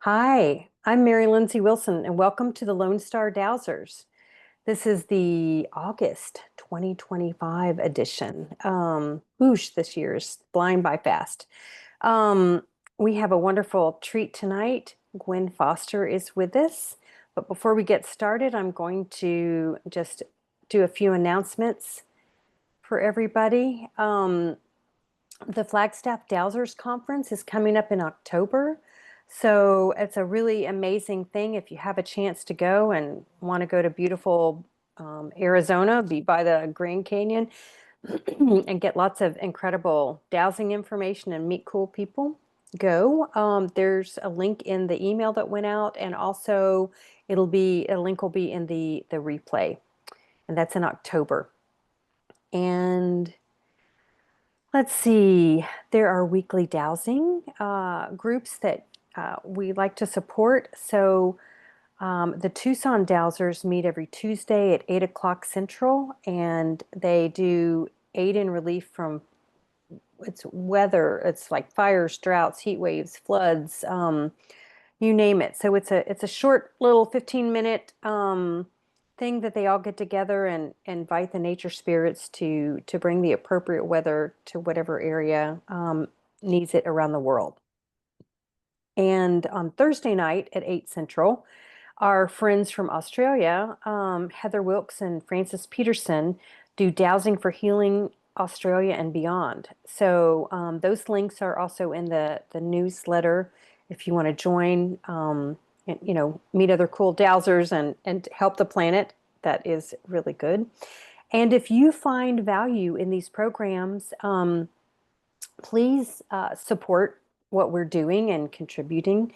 Hi, I'm Mary Lindsay Wilson, and welcome to the Lone Star Dowsers. This is the August 2025 edition. Whoosh, this year's flying by fast. Um, we have a wonderful treat tonight. Gwen Foster is with us. But before we get started, I'm going to just do a few announcements for everybody. The Flagstaff Dowsers Conference is coming up in October. So it's a really amazing thing if you have a chance to go and want to go to beautiful Arizona, be by the Grand Canyon, and get lots of incredible dowsing information and meet cool people. Go. There's a link in the email that went out, and also a link will be in the replay, and that's in October. And let's see, there are weekly dowsing groups that we like to support. So the Tucson Dowsers meet every Tuesday at 8 o'clock Central, and they do aid in relief from it's weather. It's like fires, droughts, heat waves, floods, you name it. So it's a short little 15-minute thing that they all get together and invite the nature spirits to bring the appropriate weather to whatever area needs it around the world. And on Thursday night at 8 Central, our friends from Australia, Heather Wilkes and Francis Peterson, do Dowsing for Healing Australia and Beyond. So those links are also in the newsletter if you want to join, and, meet other cool dowsers and help the planet. That is really good. And if you find value in these programs, please support what we're doing and contributing,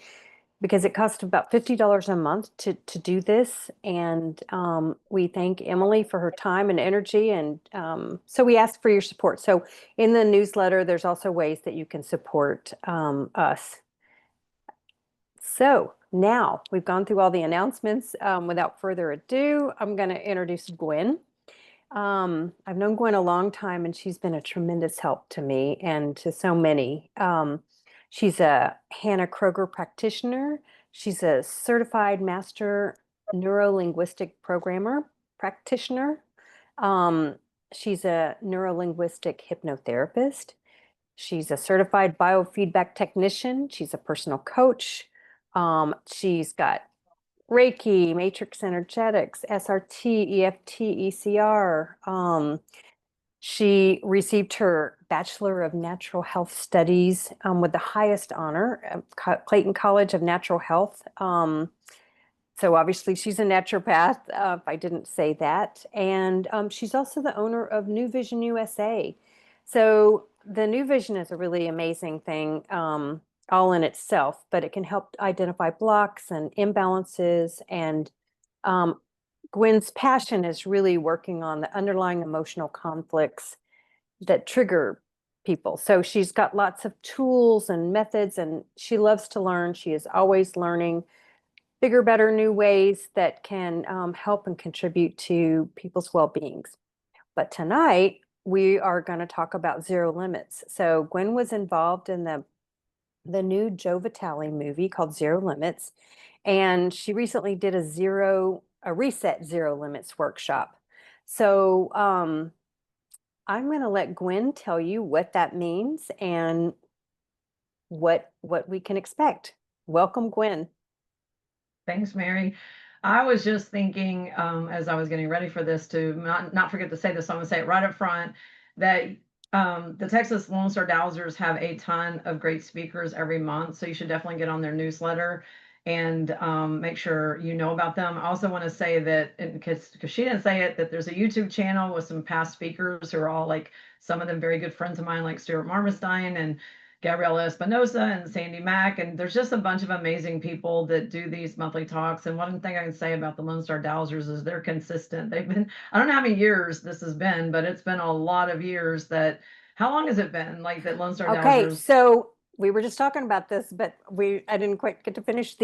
because it costs about $50 a month to do this. And we thank Emily for her time and energy. And so we ask for your support. So in the newsletter, there's also ways that you can support us. So now we've gone through all the announcements. Without further ado, I'm going to introduce Gwen. I've known Gwen a long time, and she's been a tremendous help to me and to so many. She's a Hanna Kroeger practitioner. She's a certified Master Neuro-Linguistic Programmer practitioner. Um, she's a Neuro-Linguistic Hypnotherapist. She's a certified Biofeedback Technician. She's a personal coach. She's got Reiki, matrix energetics, SRT, EFT, ECR. She received her Bachelor of Natural Health Studies with the highest honor, Clayton College of Natural Health. So obviously she's a naturopath, if I didn't say that. And she's also the owner of NuVision USA. So the NuVision is a really amazing thing all in itself, but it can help identify blocks and imbalances. And Gwen's passion is really working on the underlying emotional conflicts that trigger people. So she's got lots of tools and methods, and she loves to learn. She is always learning bigger, better, new ways that can help and contribute to people's well-beings. But tonight, we are going to talk about zero limits. So Gwen was involved in the new Joe Vitale movie called Zero Limits, and she recently did a reset zero limits workshop. So I'm going to let Gwen tell you what that means and what we can expect. Welcome, Gwen. Thanks, Mary. I was just thinking, as I was getting ready for this, to not forget to say this, so I'm going to say it right up front, that the Texas Lone Star Dowsers have a ton of great speakers every month, so you should definitely get on their newsletter and make sure you know about them. I also want to say that, because she didn't say it, that there's a YouTube channel with some past speakers who are all, like, some of them very good friends of mine, like Stuart Marmerstein and Gabriella Espinosa and Sandy Mack, and there's just a bunch of amazing people that do these monthly talks. And one thing I can say about the Lone Star Dowsers is they're consistent. They've been, I don't know how many years this has been, but it's been a lot of years. How long has it been, like, that Lone Star Okay, Dowsers? so we were just talking about this, but I didn't quite get to finish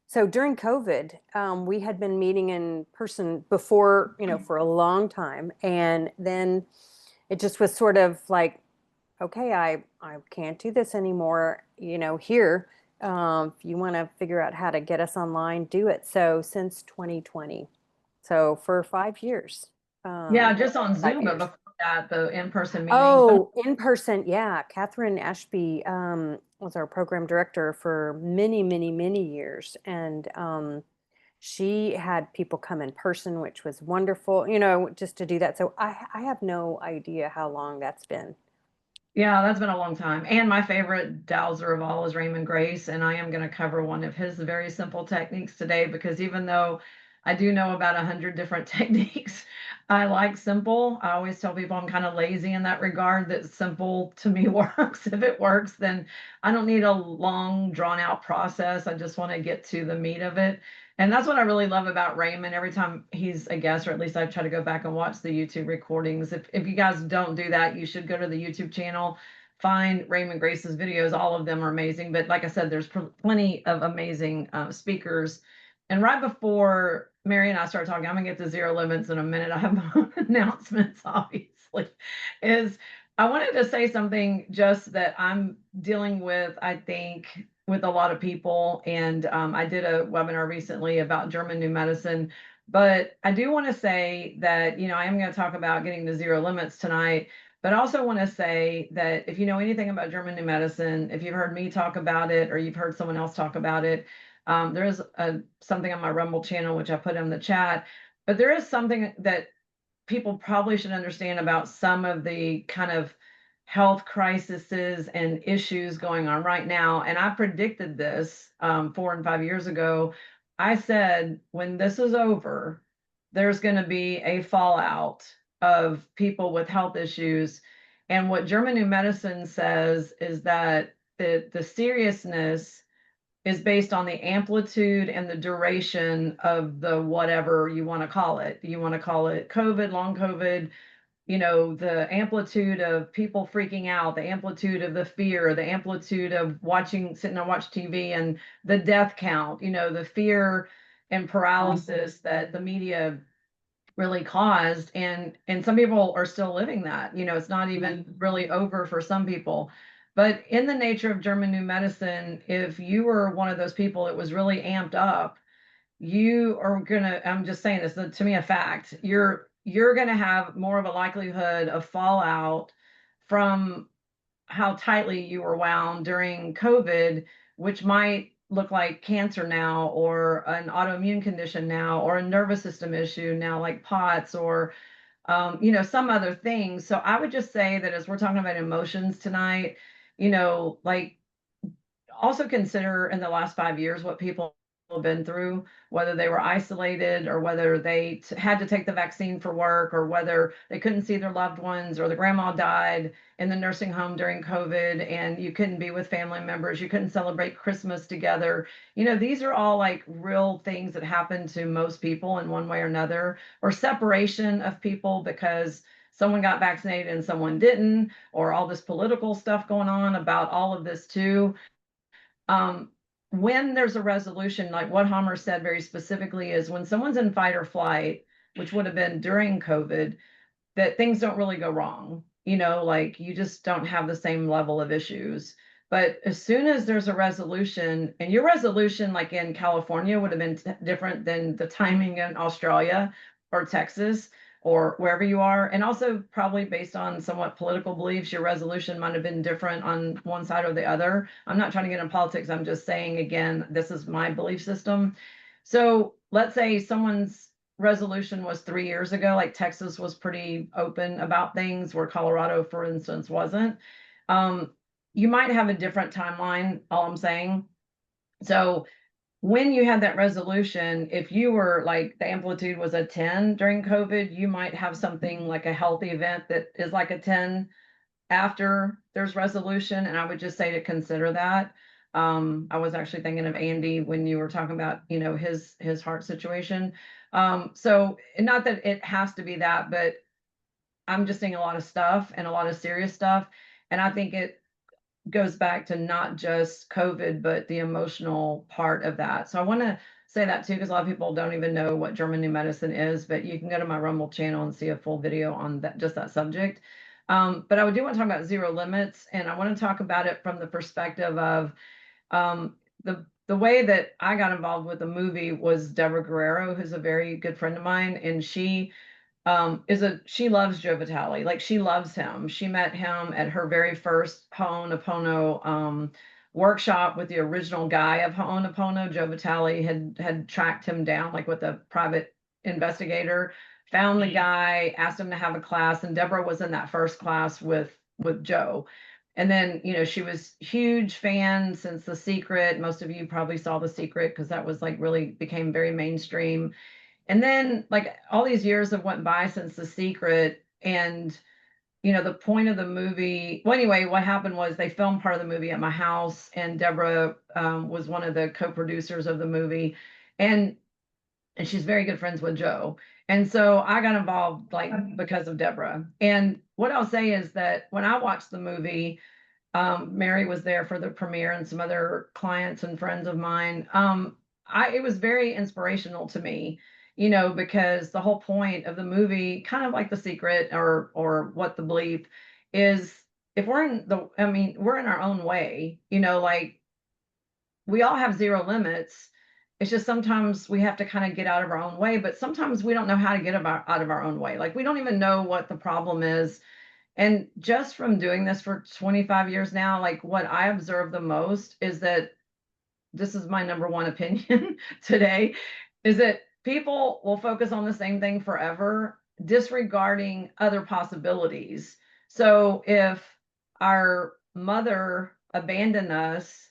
so during COVID, we had been meeting in person before, for a long time. And then it just was sort of like, okay, I can't do this anymore, here. If you want to figure out how to get us online, do it. So since 2020, so for 5 years. Yeah, just on Five Zoom, but years. before that, the in-person meetings. But Oh, in person, yeah. Catherine Ashby was our program director for many, many, many years, and she had people come in person, which was wonderful. Just to do that. So I have no idea how long that's been. yeah, that's been a long time. And my favorite dowser of all is Raymond Grace, and I am going to cover one of his very simple techniques today because even though I do know about 100 different techniques, I like simple. I always tell people I'm kind of lazy in that regard, that simple to me works. If it works, then I don't need a long, drawn out process. I just want to get to the meat of it. And that's what I really love about Raymond. Every time he's a guest, or at least I try to go back and watch the YouTube recordings. If you guys don't do that, you should go to the YouTube channel, find Raymond Grace's videos. All of them are amazing. But like I said, there's plenty of amazing speakers. And right before Mary and I start talking, I'm gonna get to zero limits in a minute. I have my own announcements, obviously. Is I wanted to say something just that I'm dealing with, I think, with a lot of people. And I did a webinar recently about German New Medicine. But I do want to say that, I am going to talk about getting to zero limits tonight. But I also want to say that if you know anything about German New Medicine, if you've heard me talk about it or you've heard someone else talk about it, there is something on my Rumble channel, which I put in the chat. But there is something that people probably should understand about some of the kind of health crises and issues going on right now. And I predicted this 4 and 5 years ago. I said, when this is over, there's going to be a fallout of people with health issues. And what German New Medicine says is that the seriousness is based on the amplitude and the duration of the whatever you want to call it. You want to call it COVID, long COVID, the amplitude of people freaking out, the amplitude of the fear, the amplitude of sitting and watch TV, and the death count, the fear and paralysis that the media really caused. And some people are still living that. It's not even really over for some people. But in the nature of German New Medicine, if you were one of those people that was really amped up, you are gonna, I'm just saying this, to me, a fact, you're gonna have more of a likelihood of fallout from how tightly you were wound during COVID, which might look like cancer now, or an autoimmune condition now, or a nervous system issue now, like POTS, or some other things. So I would just say that as we're talking about emotions tonight, like, also consider in the last 5 years what people have been through, whether they were isolated or whether they had to take the vaccine for work, or whether they couldn't see their loved ones, or the grandma died in the nursing home during COVID and you couldn't be with family members, you couldn't celebrate Christmas together. These are all like real things that happen to most people in one way or another, or separation of people because someone got vaccinated and someone didn't, or all this political stuff going on about all of this too. um, when there's a resolution, like what Hammer said very specifically, is when someone's in fight or flight, which would have been during COVID, that things don't really go wrong. Like you just don't have the same level of issues. But as soon as there's a resolution, and your resolution, like in California, would have been different than the timing in Australia or Texas or wherever you are. And also, probably based on somewhat political beliefs, your resolution might have been different on one side or the other. I'm not trying to get in politics. I'm just saying, again, this is my belief system. So let's say someone's resolution was 3 years ago, like Texas was pretty open about things, where Colorado, for instance, wasn't. Um, you might have a different timeline, all I'm saying. So when you had that resolution, if you were like the amplitude was a 10 during COVID, you might have something like a healthy event that is like a 10 after there's resolution. And I would just say to consider that. I was actually thinking of Andy when you were talking about, his heart situation. So not that it has to be that, but I'm just seeing a lot of stuff and a lot of serious stuff. And I think it goes back to not just COVID, but the emotional part of that. So I want to say that too, because a lot of people don't even know what German New Medicine is, but you can go to my Rumble channel and see a full video on that, just that subject. But I do want to talk about zero limits, and I want to talk about it from the perspective of the way that I got involved with the movie was Deborah Guerrero, who's a very good friend of mine, and she loves Joe Vitale. Like, she loves him. She met him at her very first Ho'oponopono workshop with the original guy of Ho'oponopono. Joe Vitale had tracked him down, like with a private investigator, found the guy, asked him to have a class, and Deborah was in that first class with Joe. And then, she was huge fan since The Secret. Most of you probably saw The Secret because that was like really became very mainstream. And then, like, all these years have went by since The Secret, and the point of the movie. Well, anyway, what happened was they filmed part of the movie at my house, and Deborah was one of the co-producers of the movie, and she's very good friends with Joe. And so I got involved, like, because of Deborah. And what I'll say is that when I watched the movie, Mary was there for the premiere and some other clients and friends of mine. It was very inspirational to me, because the whole point of the movie, kind of like The Secret or What the Bleep, is if we're in our own way, like, we all have zero limits. It's just sometimes we have to kind of get out of our own way, but sometimes we don't know how to get out of our own way. Like, we don't even know what the problem is. And just from doing this for 25 years now, like, what I observe the most is that this is my number one opinion today, is that people will focus on the same thing forever, disregarding other possibilities. So if our mother abandoned us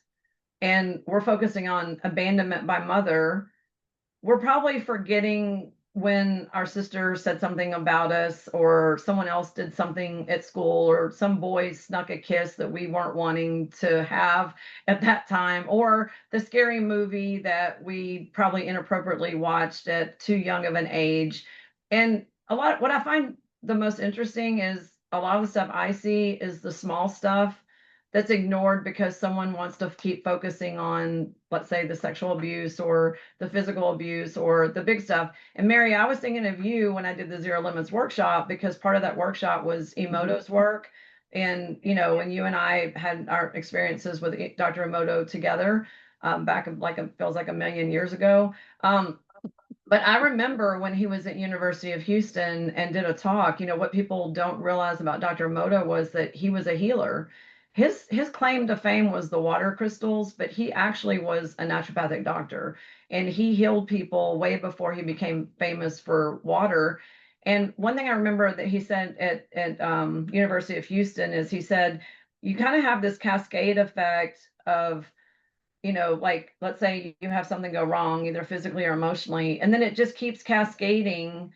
and we're focusing on abandonment by mother, we're probably forgetting when our sister said something about us, or someone else did something at school, or some boy snuck a kiss that we weren't wanting to have at that time, or the scary movie that we probably inappropriately watched at too young of an age. And what I find the most interesting is a lot of the stuff I see is the small stuff that's ignored because someone wants to keep focusing on, let's say, the sexual abuse or the physical abuse or the big stuff. And Mary, I was thinking of you when I did the Zero Limits workshop, because part of that workshop was Emoto's work. And, when you and I had our experiences with Dr. Emoto together, back of, like, it feels like a million years ago. But I remember when he was at University of Houston and did a talk, what people don't realize about Dr. Emoto was that he was a healer. His claim to fame was the water crystals, but he actually was a naturopathic doctor, and he healed people way before he became famous for water. And one thing I remember that he said at University of Houston is, he said, you kind of have this cascade effect of, like, let's say you have something go wrong, either physically or emotionally, and then it just keeps cascading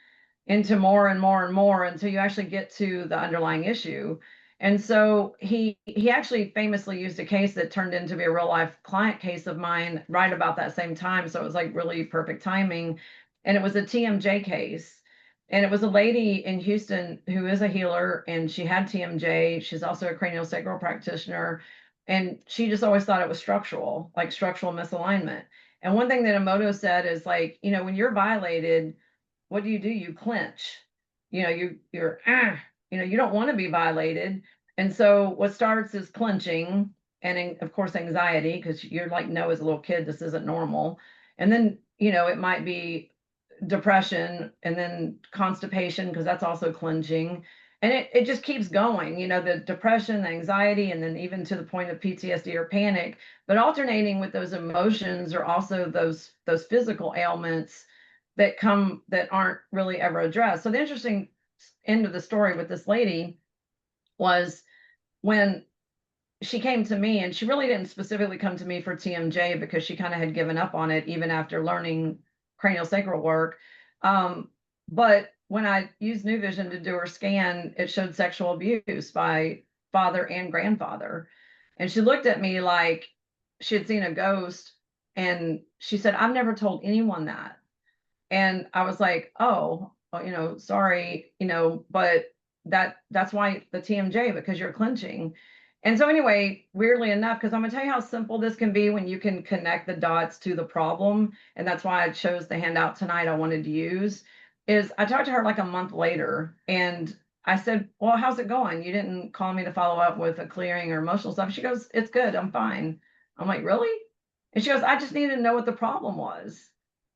into more and more and more until you actually get to the underlying issue. And so he actually famously used a case that turned into be a real life client case of mine right about that same time. So it was like really perfect timing. And it was a TMJ case. And it was a lady in Houston who is a healer, and she had TMJ. She's also a craniosacral practitioner. And she just always thought it was structural, like structural misalignment. And one thing that Emoto said is, like, when you're violated, what do? You clench. You don't want to be violated. And so what starts is clenching, and of course anxiety, because you're like, no, as a little kid, this isn't normal. And then, it might be depression, and then constipation, because that's also clenching. And it just keeps going, the depression, the anxiety, and then even to the point of PTSD or panic. But alternating with those emotions are also those physical ailments that aren't really ever addressed. So the interesting end of the story with this lady was when she came to me, and she really didn't specifically come to me for TMJ, because she kind of had given up on it even after learning craniosacral work. But when I used NuVision to do her scan, it showed sexual abuse by father and grandfather. And she looked at me like she had seen a ghost. And she said, I've never told anyone that. And I was like, oh, well, sorry, but that's why the TMJ, because you're clenching. And so anyway, weirdly enough, because I'm gonna tell you how simple this can be when you can connect the dots to the problem, and that's why I chose the handout tonight I wanted to use, is I talked to her like a month later, and I said, well, how's it going? You didn't call me to follow up with a clearing or emotional stuff. She goes, it's good, I'm fine. I'm like, really? And she goes, I just needed to know what the problem was.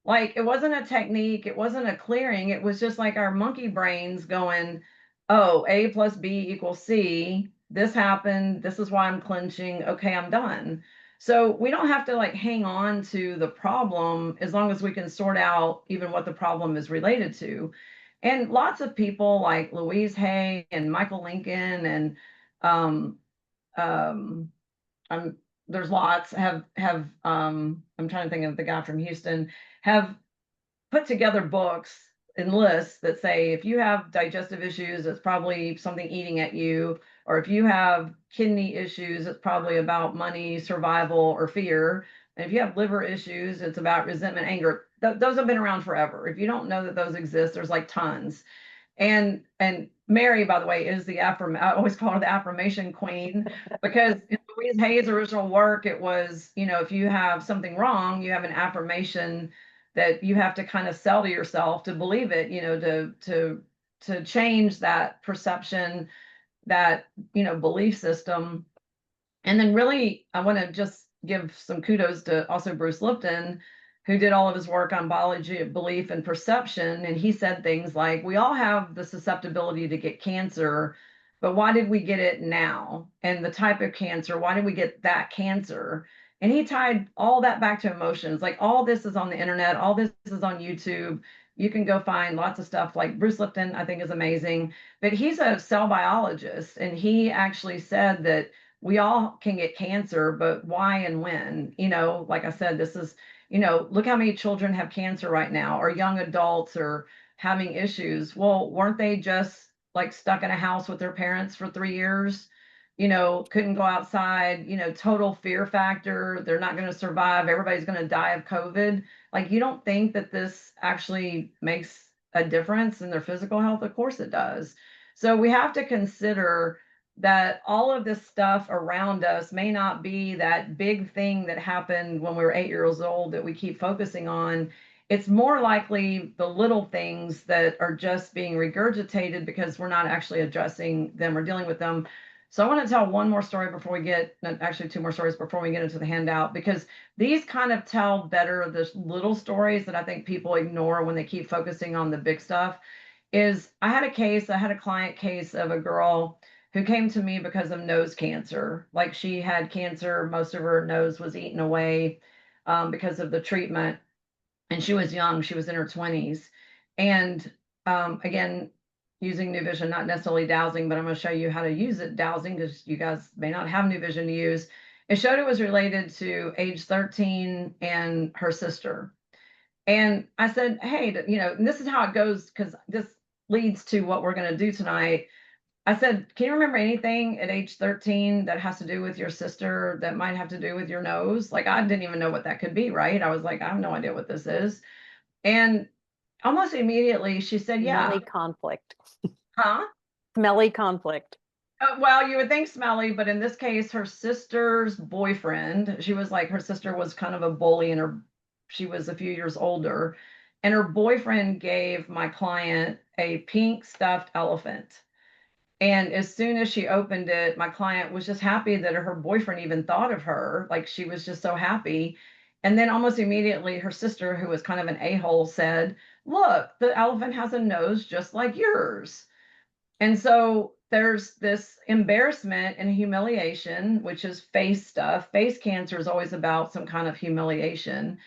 Like, it wasn't a technique, it wasn't a clearing, it was just like our monkey brains going, oh, A plus B equals C. This happened. This is why I'm clenching. Okay, I'm done. So we don't have to like hang on to the problem as long as we can sort out even what the problem is related to. And lots of people like Louise Hay and Michael Lincoln and um, um, I'm there's lots have I'm trying to think of the guy from Houston, have put together books and lists that say if you have digestive issues, it's probably something eating at you, or if you have kidney issues, it's probably about money, survival, or fear. And if you have liver issues, it's about resentment, anger. Those have been around forever. If you don't know that those exist, there's like tons. And Mary, by the way, is the I always call her the affirmation queen because in Louise Hay's original work, it was, if you have something wrong, you have an affirmation that you have to kind of sell to yourself to believe it, to change that perception, that, belief system. And then really, I want to just give some kudos to also Bruce Lipton, who did all of his work on biology of belief and perception. And he said things like, we all have the susceptibility to get cancer, but why did we get it now? And the type of cancer, why did we get that cancer? And he tied all that back to emotions. Like all this is on the internet, all this is on YouTube. You can go find lots of stuff like Bruce Lipton, I think is amazing, but he's a cell biologist. And he actually said that we all can get cancer, but why and when? Like I said, this is, look how many children have cancer right now, or young adults are having issues. Well, weren't they just like stuck in a house with their parents for 3 years? Couldn't go outside, total fear factor. They're not going to survive. Everybody's going to die of COVID. Like, you don't think that this actually makes a difference in their physical health? Of course it does. So we have to consider that all of this stuff around us may not be that big thing that happened when we were 8 years old that we keep focusing on. It's more likely the little things that are just being regurgitated because we're not actually addressing them or dealing with them. So I want to tell one more story before we get, actually two more stories before we get into the handout, because these kind of tell better the little stories that I think people ignore when they keep focusing on the big stuff. I had a client case of a girl who came to me because of nose cancer. Like, she had cancer, most of her nose was eaten away because of the treatment. And she was young, she was in her 20s. And again, using NuVision, not necessarily dowsing, but I'm going to show you how to use it dowsing because you guys may not have NuVision to use. It showed it was related to age 13 and her sister. And I said, hey, and this is how it goes because this leads to what we're going to do tonight. I said, can you remember anything at age 13 that has to do with your sister that might have to do with your nose? Like, I didn't even know what that could be, right? I was like, I have no idea what this is. And almost immediately she said, yeah. Smelly conflict. Huh? Smelly conflict. Well, you would think smelly, but in this case, her sister's boyfriend, she was like, her sister was kind of a bully and she was a few years older. And her boyfriend gave my client a pink stuffed elephant. And as soon as she opened it, my client was just happy that her boyfriend even thought of her. Like, she was just so happy. And then almost immediately, her sister, who was kind of an a-hole, said, look, the elephant has a nose just like yours. And so there's this embarrassment and humiliation, which is face stuff. Face cancer is always about some kind of humiliation.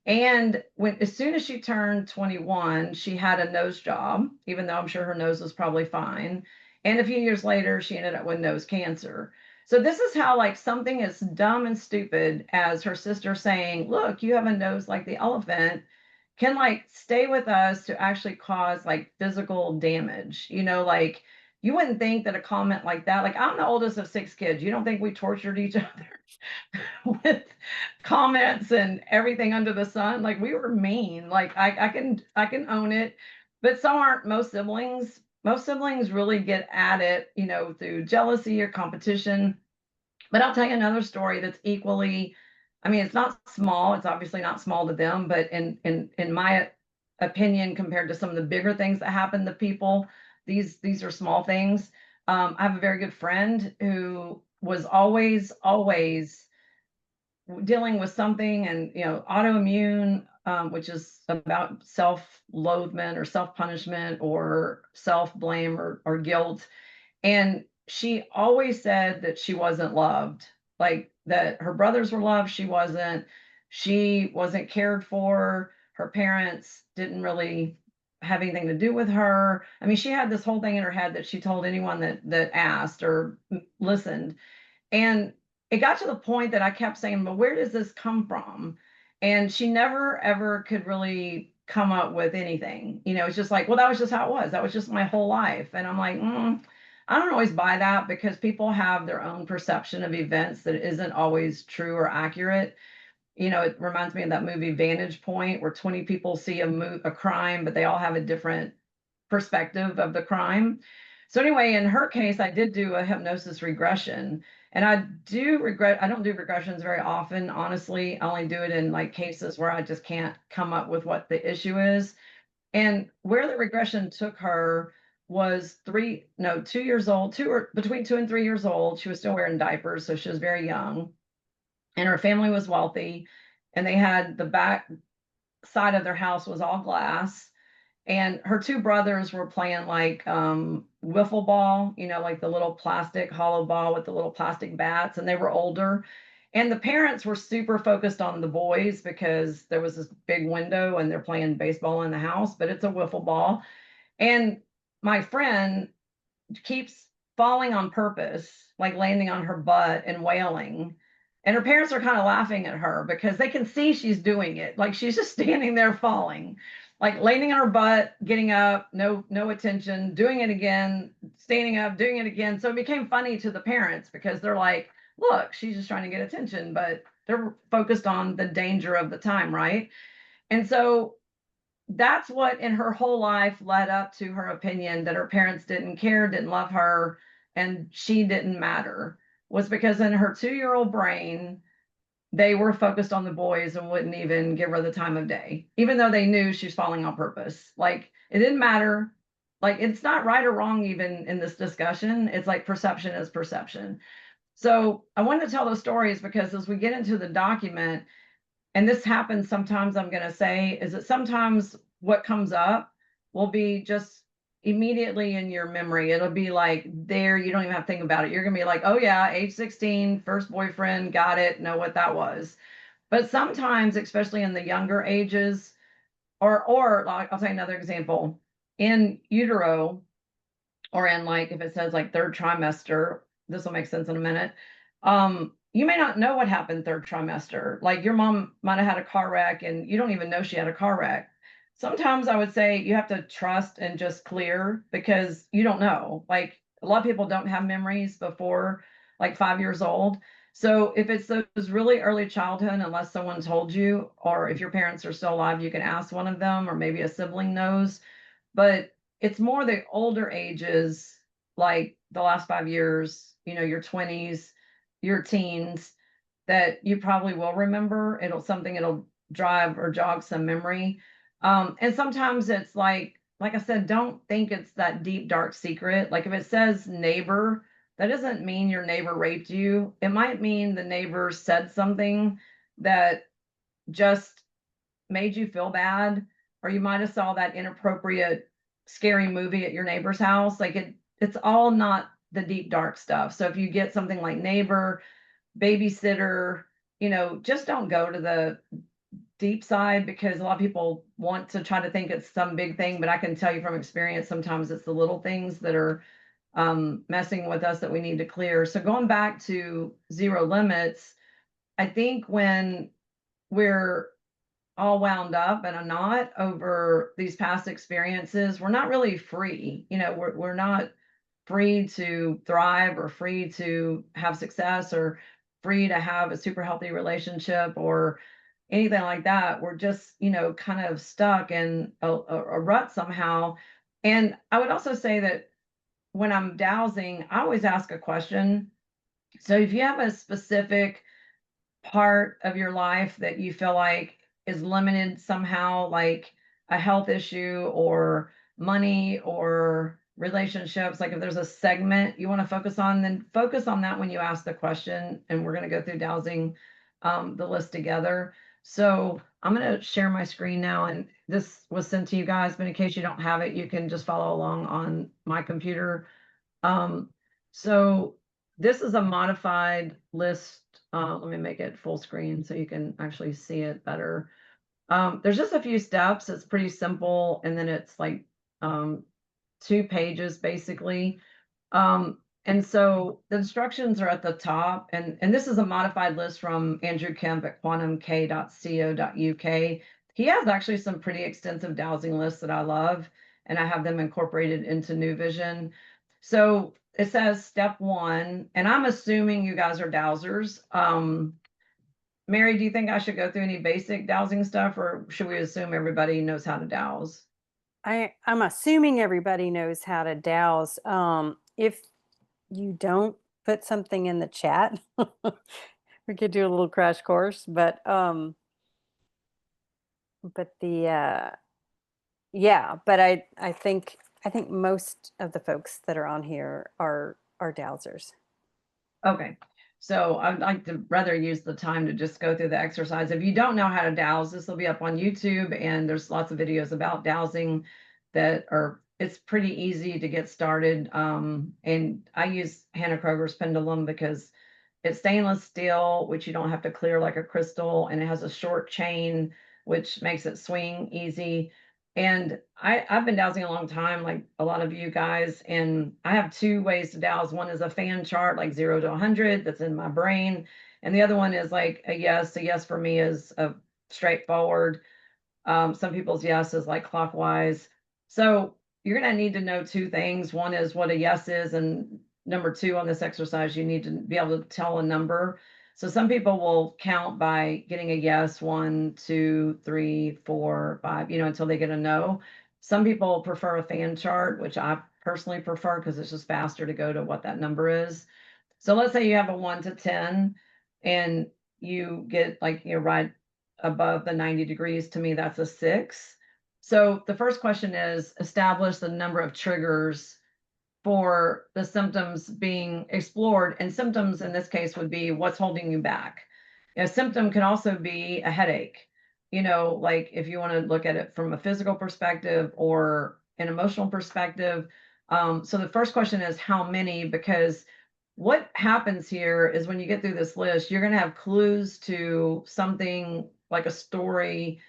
And as soon as she turned 21, she had a nose job, even though I'm sure her nose was probably fine. And a few years later, she ended up with nose cancer. So this is how, like, something as dumb and stupid as her sister saying, look, you have a nose like the elephant, can like stay with us to actually cause like physical damage. Like, you wouldn't think that a comment like that, like, I'm the oldest of 6 kids. You don't think we tortured each other with comments and everything under the sun? Like, we were mean. Like, I can own it, but so aren't most siblings. Most siblings really get at it, through jealousy or competition. But I'll tell you another story that's equally, I mean, it's not small. It's obviously not small to them, but in my opinion, compared to some of the bigger things that happen to people, these are small things. I have a very good friend who was always dealing with something, and autoimmune, which is about self-loathment or self-punishment or self-blame or guilt. And she always said that she wasn't loved, like that her brothers were loved, she wasn't cared for, her parents didn't really have anything to do with her. I mean, she had this whole thing in her head that she told anyone that asked or listened. And it got to the point that I kept saying, "Well, where does this come from?" And she never ever could really come up with anything. It's just like, well, that was just how it was. That was just my whole life. And I'm like, I don't always buy that, because people have their own perception of events that isn't always true or accurate. It reminds me of that movie Vantage Point, where 20 people see a crime, but they all have a different perspective of the crime. So anyway, in her case, I did do a hypnosis regression, and I don't do regressions very often, honestly. I only do it in like cases where I just can't come up with what the issue is. And where the regression took her was 2 years old, between 2 and 3 years old. She was still wearing diapers, so she was very young, and her family was wealthy, and they had the back side of their house was all glass, and her two brothers were playing like wiffle ball, like the little plastic hollow ball with the little plastic bats, and they were older. And the parents were super focused on the boys because there was this big window and they're playing baseball in the house, but it's a wiffle ball. And my friend keeps falling on purpose, like landing on her butt and wailing. And her parents are kind of laughing at her because they can see she's doing it. Like she's just standing there falling, like landing on her butt, getting up, no attention, doing it again, standing up, doing it again. So it became funny to the parents because they're like, look, she's just trying to get attention, but they're focused on the danger of the time, right? And so that's what in her whole life led up to her opinion that her parents didn't care, didn't love her, and she didn't matter, was because in her 2-year-old brain, they were focused on the boys and wouldn't even give her the time of day, even though they knew she's falling on purpose. Like it didn't matter. Like it's not right or wrong, even in this discussion. It's like perception is perception. So I wanted to tell those stories because as we get into the document, and this happens sometimes, I'm going to say, is that sometimes what comes up will be just immediately in your memory. It'll be like there, you don't even have to think about it. You're going to be like, oh yeah, age 16, first boyfriend, got it, know what that was. But sometimes, especially in the younger ages, or like, I'll say another example, in utero, or in like if it says like third trimester, this will make sense in a minute. You may not know what happened third trimester. Like your mom might have had a car wreck and you don't even know she had a car wreck. Sometimes I would say you have to trust and just clear because you don't know. Like a lot of people don't have memories before like 5 years old. So if it's those really early childhood, unless someone told you, or if your parents are still alive, you can ask one of them, or maybe a sibling knows. But it's more the older ages, like the last 5 years, your 20s, your teens, that you probably will remember. It'll drive or jog some memory. And sometimes it's like I said, don't think it's that deep, dark secret. Like if it says neighbor, that doesn't mean your neighbor raped you. It might mean the neighbor said something that just made you feel bad, or you might have saw that inappropriate, scary movie at your neighbor's house. Like it's all not the deep, dark stuff. So if you get something like neighbor, babysitter, just don't go to the deep side because a lot of people want to try to think it's some big thing. But I can tell you from experience, sometimes it's the little things that are messing with us that we need to clear. So going back to zero limits, I think when we're all wound up in a knot over these past experiences, we're not really free. We're not free to thrive or free to have success or free to have a super healthy relationship or anything like that. We're just, kind of stuck in a rut somehow. And I would also say that when I'm dowsing, I always ask a question. So if you have a specific part of your life that you feel like is limited somehow, like a health issue or money or relationships, like if there's a segment you want to focus on, then focus on that when you ask the question. And we're going to go through dowsing the list together. So I'm going to share my screen now, and this was sent to you guys, but in case you don't have it, you can just follow along on my computer. So this is a modified list. Let me make it full screen so you can actually see it better. There's just a few steps. It's pretty simple, and then it's like 2 pages basically. And so the instructions are at the top, and this is a modified list from Andrew Kemp at quantumk.co.uk. He has actually some pretty extensive dowsing lists that I love, and I have them incorporated into NuVision. So it says step 1, and I'm assuming you guys are dowsers. Mary, do you think I should go through any basic dowsing stuff, or should we assume everybody knows how to dowse? I'm assuming everybody knows how to douse. If you don't, put something in the chat. We could do a little crash course, but the yeah, but I think most of the folks that are on here are dowsers. Okay. So I'd like to rather use the time to just go through the exercise. If you don't know how to dowse, this will be up on YouTube, and there's lots of videos about dowsing that are, it's pretty easy to get started. And I use Hanna Kroeger's pendulum because it's stainless steel, which you don't have to clear like a crystal, and it has a short chain, which makes it swing easy. And I've been dowsing a long time, like a lot of you guys, and I have 2 ways to dowse. One is a fan chart, like 0 to 100, that's in my brain. And the other one is like a yes. A yes for me is a straightforward. Some people's yes is like clockwise. So you're going to need to know 2 things. One is what a yes is, and number 2 on this exercise, you need to be able to tell a number. So some people will count by getting a yes, 1, 2, 3, 4, 5, until they get a no. Some people prefer a fan chart, which I personally prefer because it's just faster to go to what that number is. So let's say you have a 1 to 10 and you get like you're right above the 90 degrees. To me, that's a 6. So the first question is establish the number of triggers for the symptoms being explored. And symptoms in this case would be what's holding you back. A symptom can also be a headache, like if you want to look at it from a physical perspective or an emotional perspective. So the first question is how many, because what happens here is when you get through this list, you're going to have clues to something like a story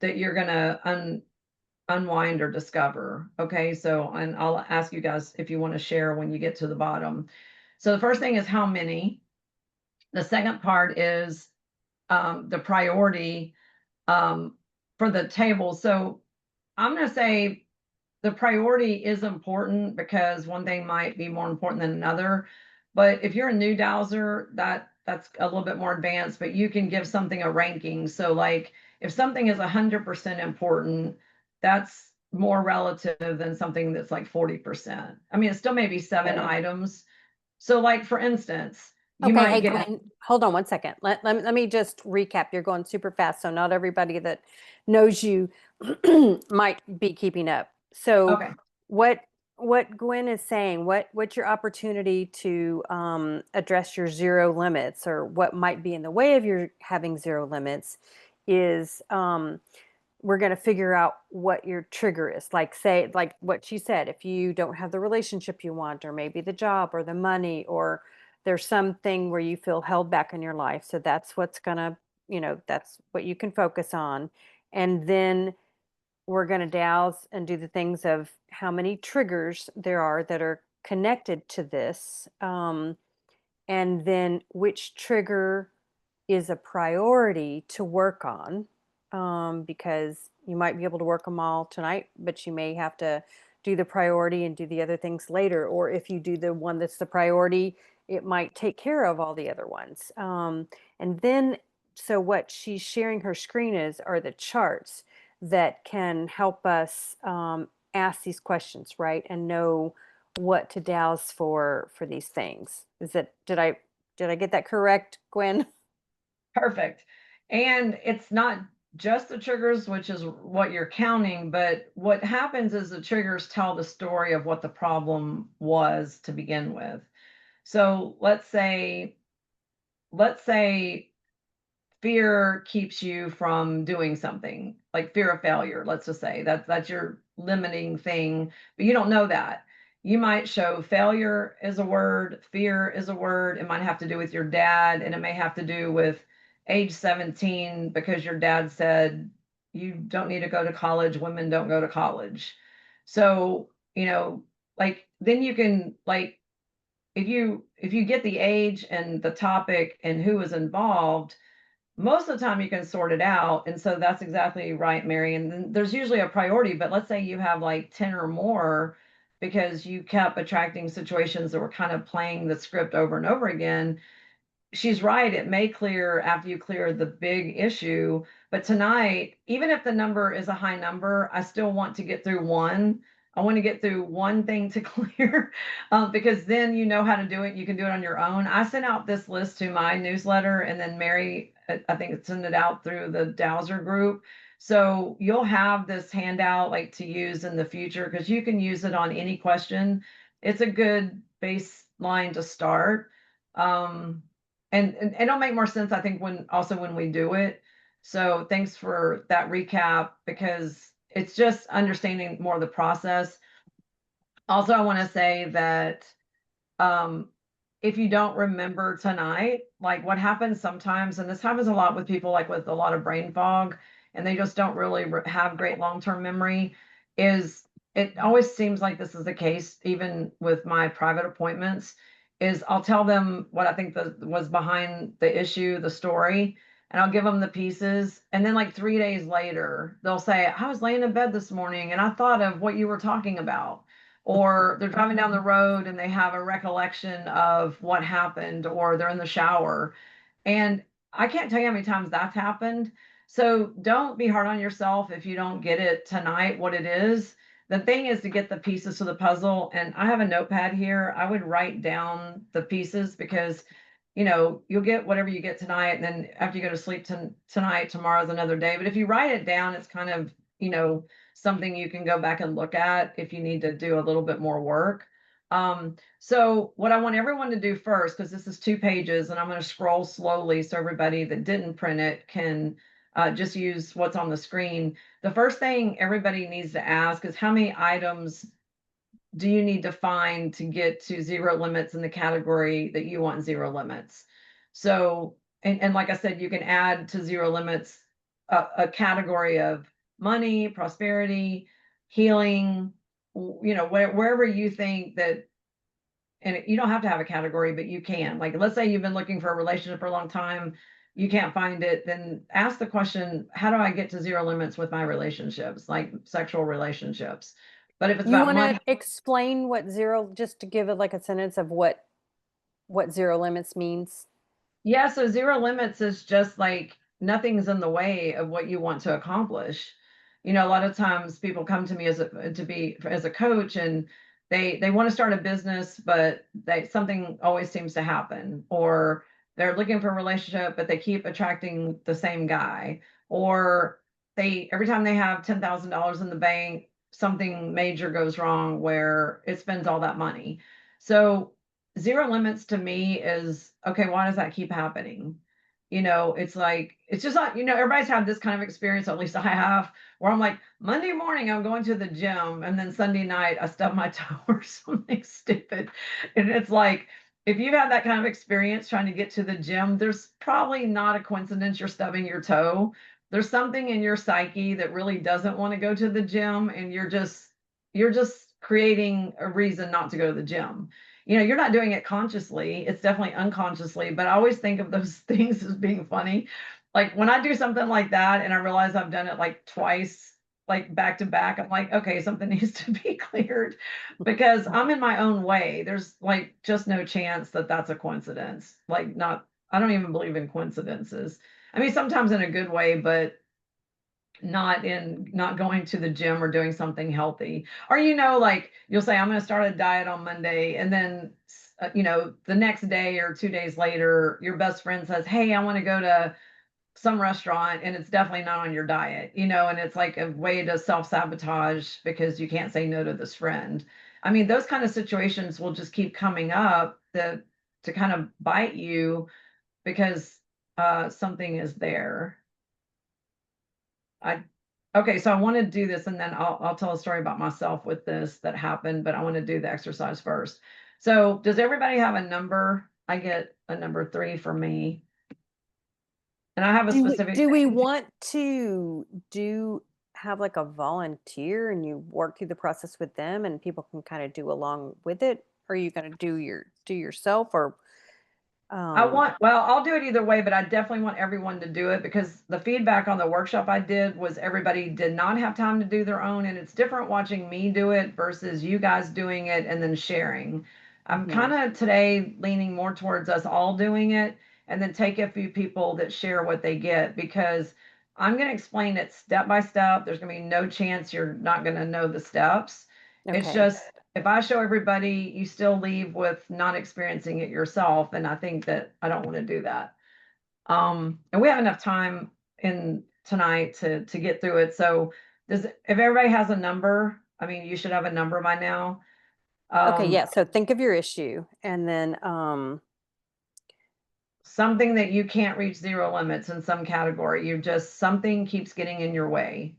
that you're going to unwind or discover. Okay. So, and I'll ask you guys if you want to share when you get to the bottom. So the first thing is how many. The second part is the priority for the table. So I'm going to say the priority is important because one thing might be more important than another. But if you're a new dowser, that's a little bit more advanced, but you can give something a ranking. So like if something is 100% important, that's more relative than something that's like 40%. I mean, it still may be 7 items. So like for instance, you Okay, might hey get, Gwen, hold on one second. Let me just recap. You're going super fast, so not everybody that knows you might be keeping up. So okay. what Gwen is saying, what's your opportunity to address your zero limits, or what might be in the way of your having zero limits is we're going to figure out what your trigger is. Like say, like what she said, if you don't have the relationship you want, or maybe the job or the money, or there's something where you feel held back in your life. So that's what's going to, that's what you can focus on. And then we're going to douse and do the things of how many triggers there are that are connected to this. And then which trigger is a priority to work on, because you might be able to work them all tonight, but you may have to do the priority and do the other things later. Or if you do the one that's the priority, it might take care of all the other ones. And then, so what she's sharing her screen are the charts that can help us ask these questions, right? And know what to douse for these things. Did I get that correct, Gwen? Perfect. And it's not just the triggers, which is what you're counting, but what happens is the triggers tell the story of what the problem was to begin with. So let's say fear keeps you from doing something, like fear of failure, let's just say that's your limiting thing, but you don't know that. You might show failure is a word, fear is a word. It might have to do with your dad, and it may have to do with age 17 because your dad said you don't need to go to college, women don't go to college. So, like then you can like if you get the age and the topic and who is involved, most of the time you can sort it out. And so that's exactly right, Mary. And then there's usually a priority, but let's say you have like 10 or more because you kept attracting situations that were kind of playing the script over and over again. She's right. It may clear after you clear the big issue. But tonight, even if the number is a high number, I still want to get through one. I want to get through one thing to clear because then you know how to do it. You can do it on your own. I sent out this list to my newsletter, and then Mary, I think, it sent it out through the Dowser group. So you'll have this handout like to use in the future because you can use it on any question. It's a good baseline to start. Um, and it'll make more sense, I think, when we do it. So thanks for that recap because it's just understanding more of the process. Also, I want to say that um, if you don't remember tonight, like what happens sometimes, and this happens a lot with people like with a lot of brain fog, and they just don't really have great long-term memory, is it always seems like this is the case, even with my private appointments, is I'll tell them what I think was behind the issue, the story, and I'll give them the pieces. And then like 3 days later, they'll say, I was laying in bed this morning and I thought of what you were talking about, or they're driving down the road and they have a recollection of what happened, or they're in the shower. And I can't tell you how many times that's happened. So don't be hard on yourself if you don't get it tonight, what it is. The thing is to get the pieces to the puzzle. And I have a notepad here. I would write down the pieces because you'll get whatever you get tonight. And then after you go to sleep tonight, tomorrow's another day. But if you write it down, it's kind of, something you can go back and look at if you need to do a little bit more work. So what I want everyone to do first, because this is 2 pages and I'm going to scroll slowly so everybody that didn't print it can just use what's on the screen. The first thing everybody needs to ask is how many items do you need to find to get to zero limits in the category that you want zero limits? So, and like I said, you can add to zero limits a category of money, prosperity, healing, wherever you think that, and you don't have to have a category, but you can. Like, let's say you've been looking for a relationship for a long time, you can't find it, then ask the question, how do I get to zero limits with my relationships, like sexual relationships? But if it's You about want money, to explain what zero, just to give it like a sentence of what zero limits means? yeah, so zero limits is just like nothing's in the way of what you want to accomplish. A lot of times people come to me as a coach, and they want to start a business, but something always seems to happen, or they're looking for a relationship, but they keep attracting the same guy, or they every time they have $10,000 in the bank, something major goes wrong where it spends all that money. So zero limits to me is okay, why does that keep happening? It's like, it's just not, everybody's had this kind of experience, at least I have, where I'm like, Monday morning I'm going to the gym, and then Sunday night I stub my toe or something stupid. And it's like, if you've had that kind of experience trying to get to the gym, there's probably not a coincidence you're stubbing your toe. There's something in your psyche that really doesn't want to go to the gym, and you're just creating a reason not to go to the gym. You're not doing it consciously. It's definitely unconsciously, but I always think of those things as being funny. Like when I do something like that and I realize I've done it like twice, like back to back, I'm like, okay, something needs to be cleared because I'm in my own way. There's like just no chance that that's a coincidence. Like, not, I don't even believe in coincidences. I mean, sometimes in a good way, but not going to the gym or doing something healthy. Or like you'll say I'm going to start a diet on Monday, and then the next day or 2 days later your best friend says, hey, I want to go to some restaurant, and it's definitely not on your diet, and it's like a way to self-sabotage because you can't say no to this friend. I mean, those kind of situations will just keep coming up to kind of bite you because something is there. I okay, so I want to do this and then I'll tell a story about myself with this that happened, but I want to do the exercise first. So does everybody have a number? I get a number 3 for me. And I have a specific Do we thing. want to have like a volunteer and you work through the process with them and people can kind of do along with it? Or are you going to do yourself or Well, I'll do it either way, but I definitely want everyone to do it because the feedback on the workshop I did was everybody did not have time to do their own. And it's different watching me do it versus you guys doing it and then sharing. I'm Mhm. kind of today leaning more towards us all doing it and then take a few people that share what they get because I'm going to explain it step by step. There's going to be no chance you're not going to know the steps. It's Okay. just if I show everybody, you still leave with not experiencing it yourself. And I think that I don't want to do that. And we have enough time in tonight to get through it. So if everybody has a number, I mean, you should have a number by now. Okay, Um, yeah. So think of your issue and then something that you can't reach zero limits in some category. You just something keeps getting in your way.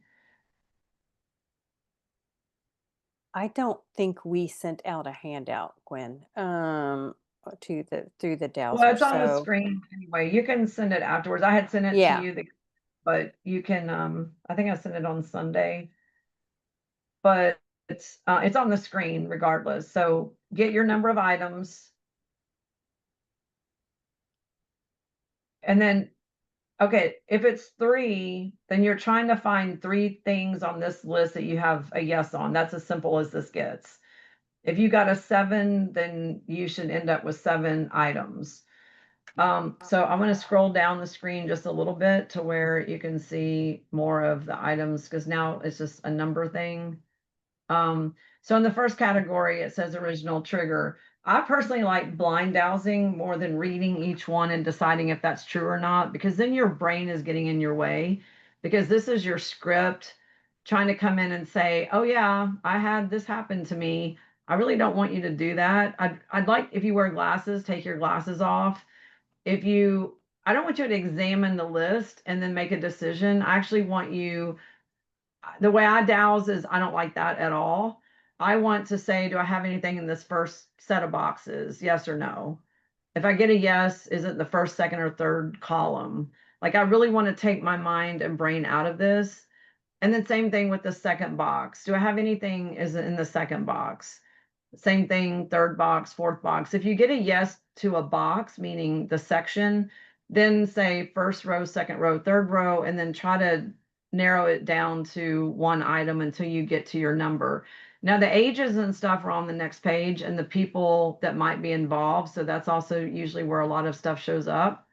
I don't think we sent out a handout, Gwen, to the through the Well, Dowser. it's on the So screen anyway. You can send it afterwards. I had sent it to yeah. you, but you can. I think I sent it on Sunday. But it's on the screen regardless. So get your number of items, and then okay, if it's 3, then you're trying to find 3 things on this list that you have a yes on. That's as simple as this gets. If you got a 7, then you should end up with 7 items. So I'm going to scroll down the screen just a little bit to where you can see more of the items because now it's just a number thing. So in the first category, it says original trigger. I personally like blind dowsing more than reading each one and deciding if that's true or not, because then your brain is getting in your way. Because this is your script trying to come in and say, oh, yeah, I had this happen to me. I really don't want you to do that. I'd like if you wear glasses, take your glasses off. I don't want you to examine the list and then make a decision. I actually want you the way I douse is I don't like that at all. I want to say, do I have anything in this first set of boxes? Yes or no. If I get a yes, is it the first, second, or third column? Like I really want to take my mind and brain out of this. And then same thing with the second box. Do I have anything is it in the second box? Same thing, third box, fourth box. If you get a yes to a box, meaning the section, then say first row, second row, third row, and then try to narrow it down to one item until you get to your number. Now, the ages and stuff are on the next page and the people that might be involved. So that's also usually where a lot of stuff shows up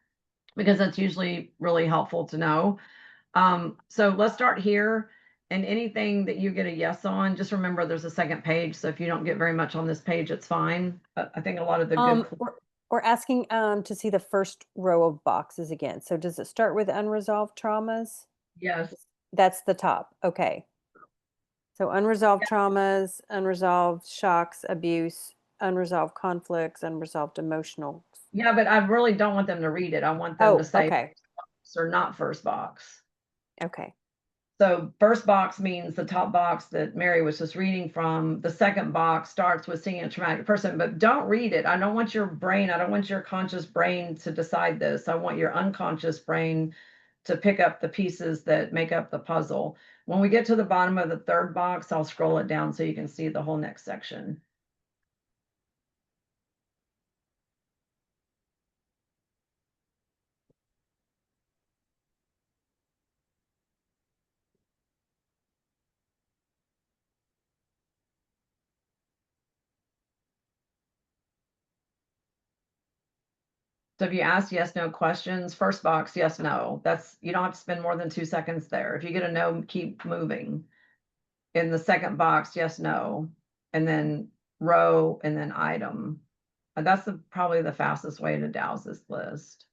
because that's usually really helpful to know. So let's start here. And anything that you get a yes on, just remember there's a second page. So if you don't get very much on this page, it's fine. But I think a lot of the good, We're asking to see the first row of boxes again. So does it start with unresolved traumas? yes. That's the top. Okay. So unresolved traumas, unresolved shocks, abuse, unresolved conflicts, unresolved emotional. Yeah, but I really don't want them to read it. I want them to Oh, say okay. or not first box. Okay. So first box means the top box that Mary was just reading from. The second box starts with seeing a traumatic person, but don't read it. I don't want your brain, I don't want your conscious brain to decide this. I want your unconscious brain to pick up the pieces that make up the puzzle. When we get to the bottom of the third box, I'll scroll it down so you can see the whole next section. So if you ask yes, no questions, first box, yes, no. That's you don't have to spend more than 2 seconds there. If you get a no, keep moving. In the second box, yes, no, and then row and then item. That's probably the fastest way to douse this list.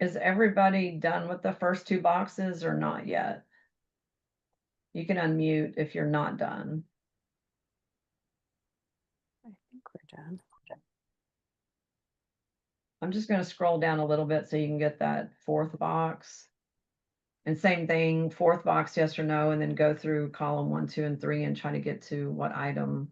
Is everybody done with the first two boxes or not yet? You can unmute if you're not done. I think we're done. I'm just going to scroll down a little bit so you can get that fourth box. And same thing, fourth box, yes or no, and then go through column 1, 2, and 3 and try to get to what item.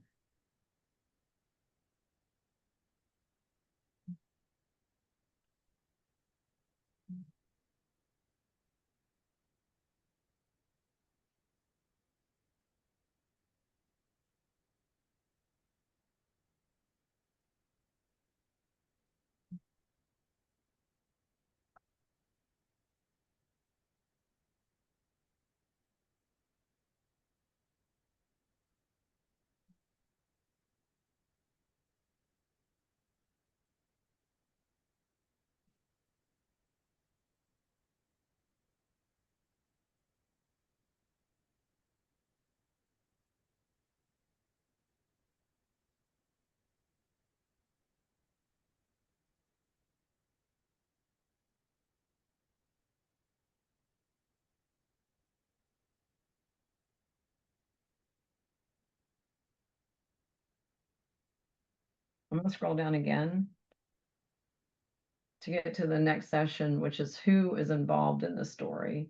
I'm going to scroll down again to get to the next session, which is who is involved in the story.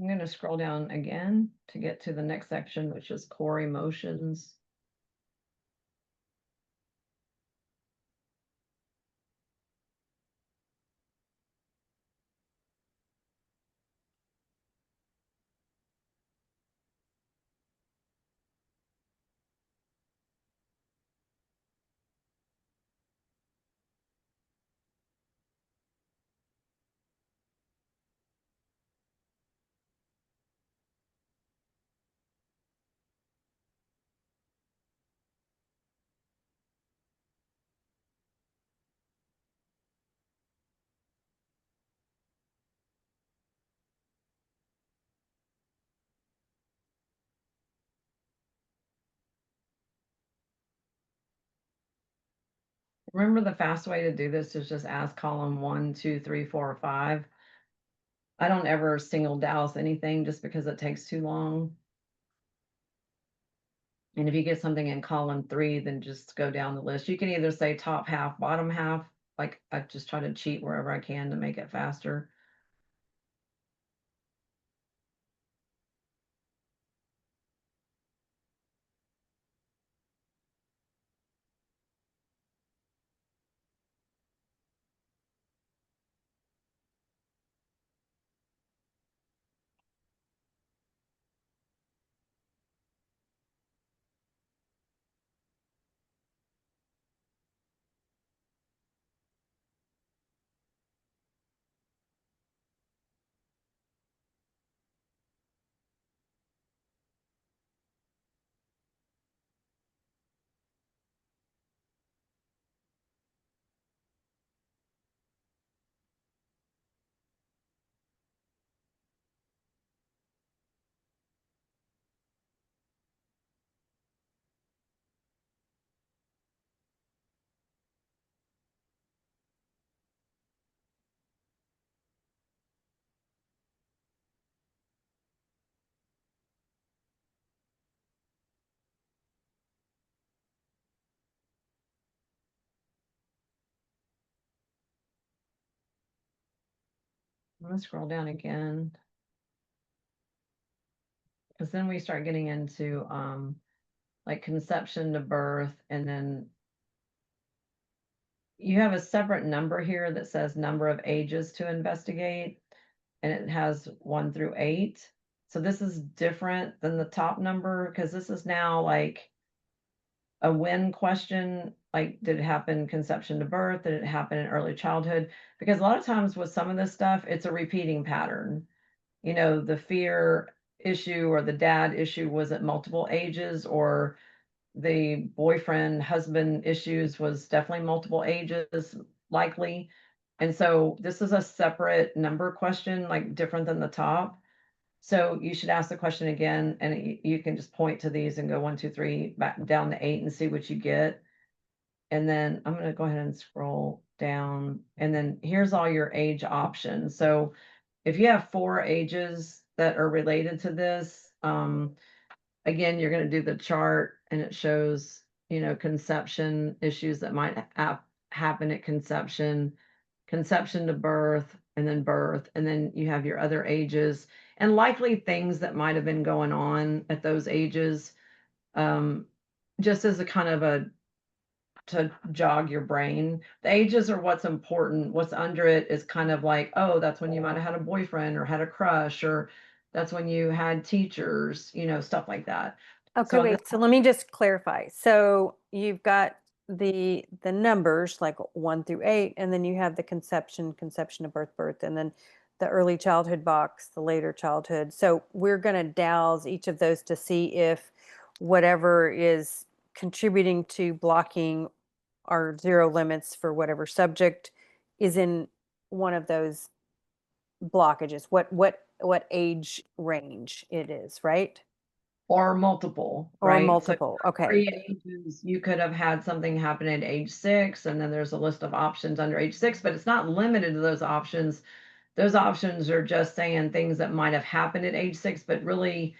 I'm going to scroll down again to get to the next section, which is core emotions. Remember, the fast way to do this is just ask column 1, 2, 3, 4, 5. I don't ever single douse anything just because it takes too long. And if you get something in column 3, then just go down the list. You can either say top half, bottom half. Like, I just try to cheat wherever I can to make it faster. going to scroll down again, because then we start getting into like conception to birth, and then you have a separate number here that says number of ages to investigate, and it has 1 through 8. So this is different than the top number, because this is now like a when question, like did it happen conception to birth? Did it happen in early childhood? Because a lot of times with some of this stuff, it's a repeating pattern. You know, the fear issue or the dad issue was at multiple ages, or the boyfriend husband issues was definitely multiple ages, likely. And so this is a separate number question, like different than the top. So you should ask the question again, and you can just point to these and go 1, 2, 3, back down to 8 and see what you get. And then I'm going to go ahead and scroll down. And then here's all your age options. So if you have 4 ages that are related to this, again, you're going to do the chart, and it shows, you know, conception issues that might happen at conception, conception to birth, and then you have your other ages, and likely things that might have been going on at those ages, just as a kind of a to jog your brain. The ages are what's important. What's under it is kind of like, oh, that's when you might have had a boyfriend or had a crush, or that's when you had teachers, you know, stuff like that. Okay, So on this, wait. So let me just clarify. So you've got the numbers like 1 through 8, and then you have the conception to birth, and then the early childhood box, the later childhood. So we're going to dowse each of those to see if whatever is contributing to blocking our zero limits for whatever subject is in one of those blockages. What age range it is, right? or multiple, Or right? So multiple. Okay. 3 ages, you could have had something happen at age 6, and then there's a list of options under age 6, but it's not limited to those options. Those options are just saying things that might have happened at age 6, but really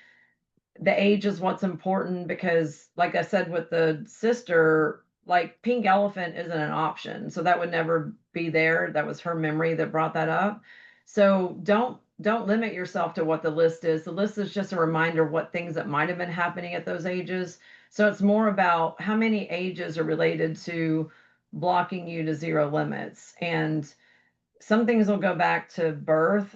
the age is what's important, because like I said with the sister, like pink elephant isn't an option. So that would never be there. That was her memory that brought that up. So don't limit yourself to what the list is. The list is just a reminder of what things that might have been happening at those ages. So it's more about how many ages are related to blocking you to zero limits. And some things will go back to birth,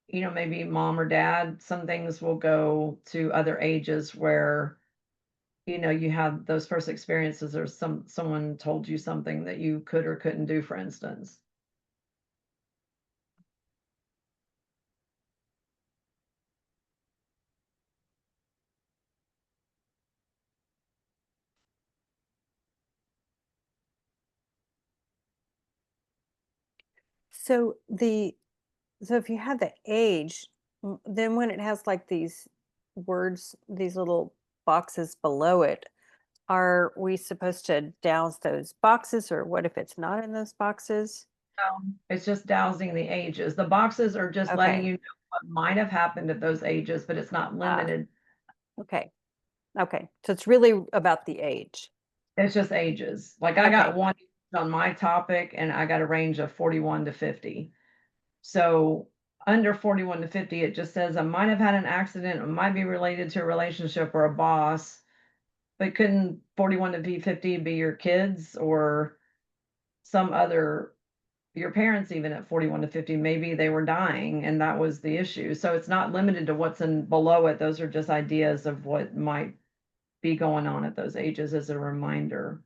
you know, maybe mom or dad. Some things will go to other ages where, you know, you had those first experiences, or someone told you something that you could or couldn't do, for instance. So if you have the age, then when it has like these words, these little boxes below it, are we supposed to douse those boxes, or what if it's not in those boxes? It's just dowsing the ages. The boxes are just letting Okay. you know what might have happened at those ages, but it's not Ah, limited. okay. Okay. So it's really about the age. It's just ages. Like I got Okay. one on my topic, and I got a range of 41 to 50. So under 41 to 50, it just says I might have had an accident. It might be related to a relationship or a boss, but couldn't 41 to 50 be your kids or some other, your parents, even at 41 to 50, maybe they were dying and that was the issue. So it's not limited to what's in below it. Those are just ideas of what might be going on at those ages as a reminder.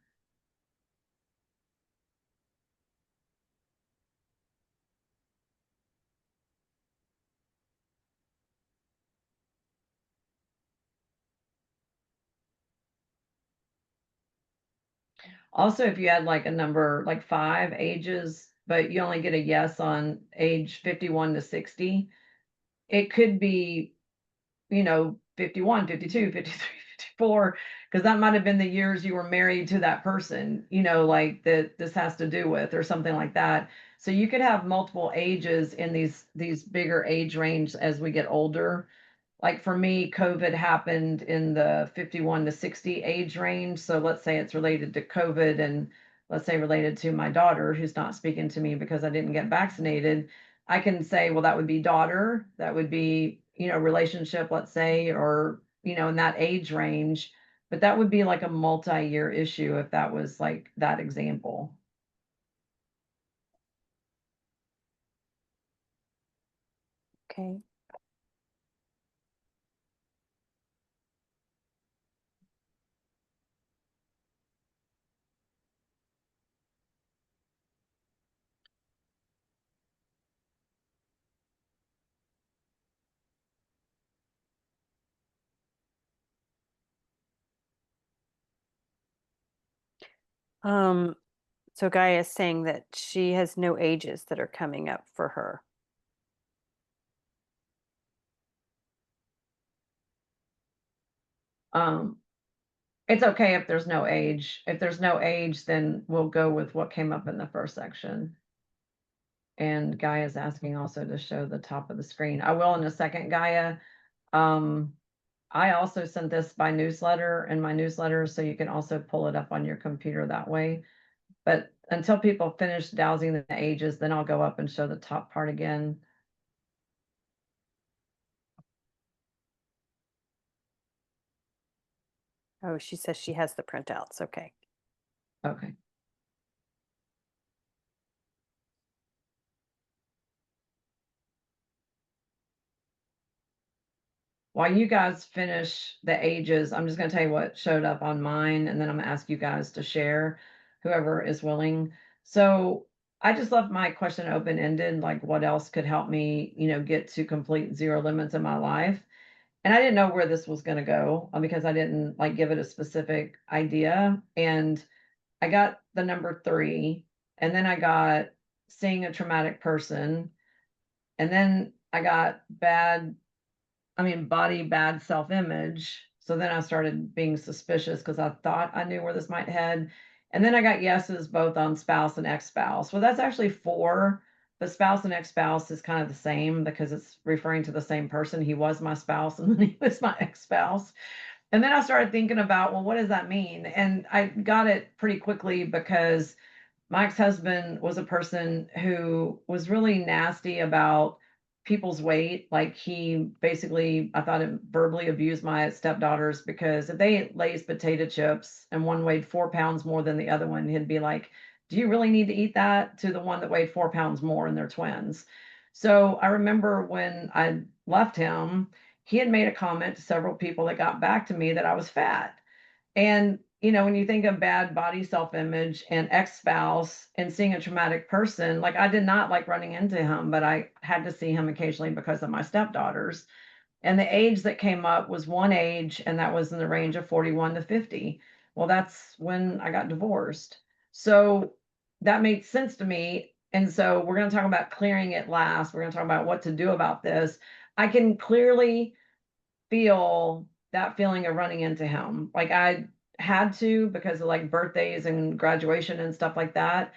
Also, if you had like a number like 5 ages, but you only get a yes on age 51 to 60, it could be, you know, 51, 52, 53, 54, because that might have been the years you were married to that person, you know, like that this has to do with, or something like that. So you could have multiple ages in these bigger age range as we get older. Like for me, COVID happened in the 51 to 60 age range. So let's say it's related to COVID, and let's say related to my daughter who's not speaking to me because I didn't get vaccinated. I can say, well, that would be daughter, that would be, relationship, let's say, or, in that age range. But that would be like a multi-year issue if that was like that example. Okay. Um, so Gaia is saying that she has no ages that are coming up for her. Um, it's okay if there's no age. If there's no age, then we'll go with what came up in the first section. And Gaia is asking also to show the top of the screen. I will in a second, Gaia. I also sent this by newsletter in my newsletter, so you can also pull it up on your computer that way. But until people finish dowsing the ages, then I'll go up and show the top part again. Oh, she says she has the printouts. Okay. Okay. While you guys finish the ages, I'm just going to tell you what showed up on mine, and then I'm going to ask you guys to share, whoever is willing. So I just left my question open-ended, like what else could help me, get to complete zero limits in my life. And I didn't know where this was going to go because I didn't like give it a specific idea. And I got the number 3, and then I got seeing a traumatic person, and then I got body bad self-image. So then I started being suspicious because I thought I knew where this might head. And then I got yeses both on spouse and ex-spouse. Well, that's actually 4, but spouse and ex-spouse is kind of the same because it's referring to the same person. He was my spouse and then he was my ex-spouse. And then I started thinking about, well, what does that mean? And I got it pretty quickly because my ex-husband was a person who was really nasty about people's weight. Like he basically, I thought it verbally abused my stepdaughters because if they ate Lay's potato chips and one weighed 4 pounds more than the other one, he'd be like, do you really need to eat that? To the one that weighed 4 pounds more and they're twins. So I remember when I left him, he had made a comment to several people that got back to me that I was fat. And, when you think of bad body self-image and ex-spouse and seeing a traumatic person, like I did not like running into him, but I had to see him occasionally because of my stepdaughters. And the age that came up was one age, and that was in the range of 41 to 50. Well, that's when I got divorced. So that made sense to me. And so we're going to talk about clearing it last. We're going to talk about what to do about this. I can clearly feel that feeling of running into him. Like I had to because of like birthdays and graduation and stuff like that,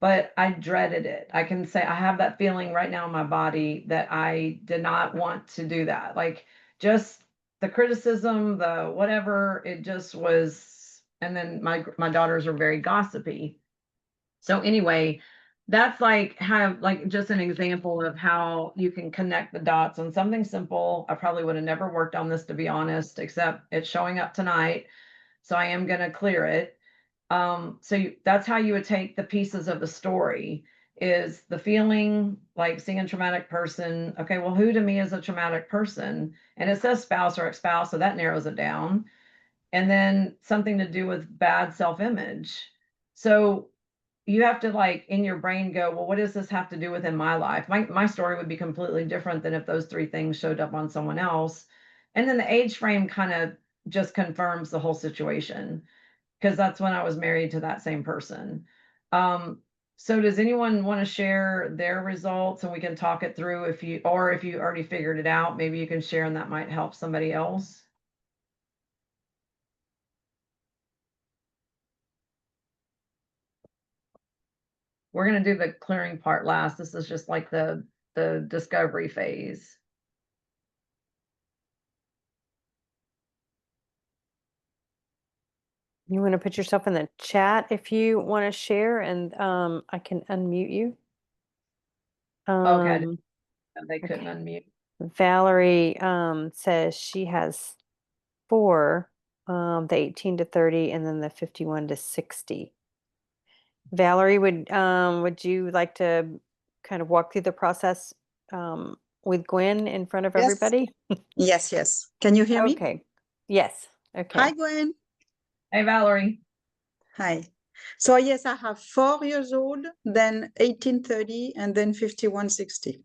but I dreaded it. I can say I have that feeling right now in my body that I did not want to do that. Like just the criticism, the whatever, it just was. And then my daughters are very gossipy. So anyway, that's like just an example of how you can connect the dots on something simple. I probably would have never worked on this, to be honest, except it's showing up tonight. So I am going to clear it. That's how you would take the pieces of the story is the feeling like seeing a traumatic person. Okay, well, who to me is a traumatic person? And it says spouse or ex-spouse, so that narrows it down. And then something to do with bad self-image. So you have to like in your brain go, well, what does this have to do with in my life? My story would be completely different than if those 3 things showed up on someone else. And then the age frame kind of just confirms the whole situation because that's when I was married to that same person. So does anyone want to share their results and we can talk it through if you already figured it out, maybe you can share and that might help somebody else. We're going to do the clearing part last. This is just like the discovery phase. You want to put yourself in the chat if you want to share, and I can unmute you. Okay, Um, they couldn't okay. unmute. Valerie says she has four, the 18 to 30 and then the 51 to 60. Valerie, would you like to kind of walk through the process with Gwen in front of Yes, everybody? yes, yes. Can you hear me? Okay. Yes. Hi, Okay. Gwen. Hey, Valerie. Hi. So yes, I have 4 years old, then 1830, and then 5160.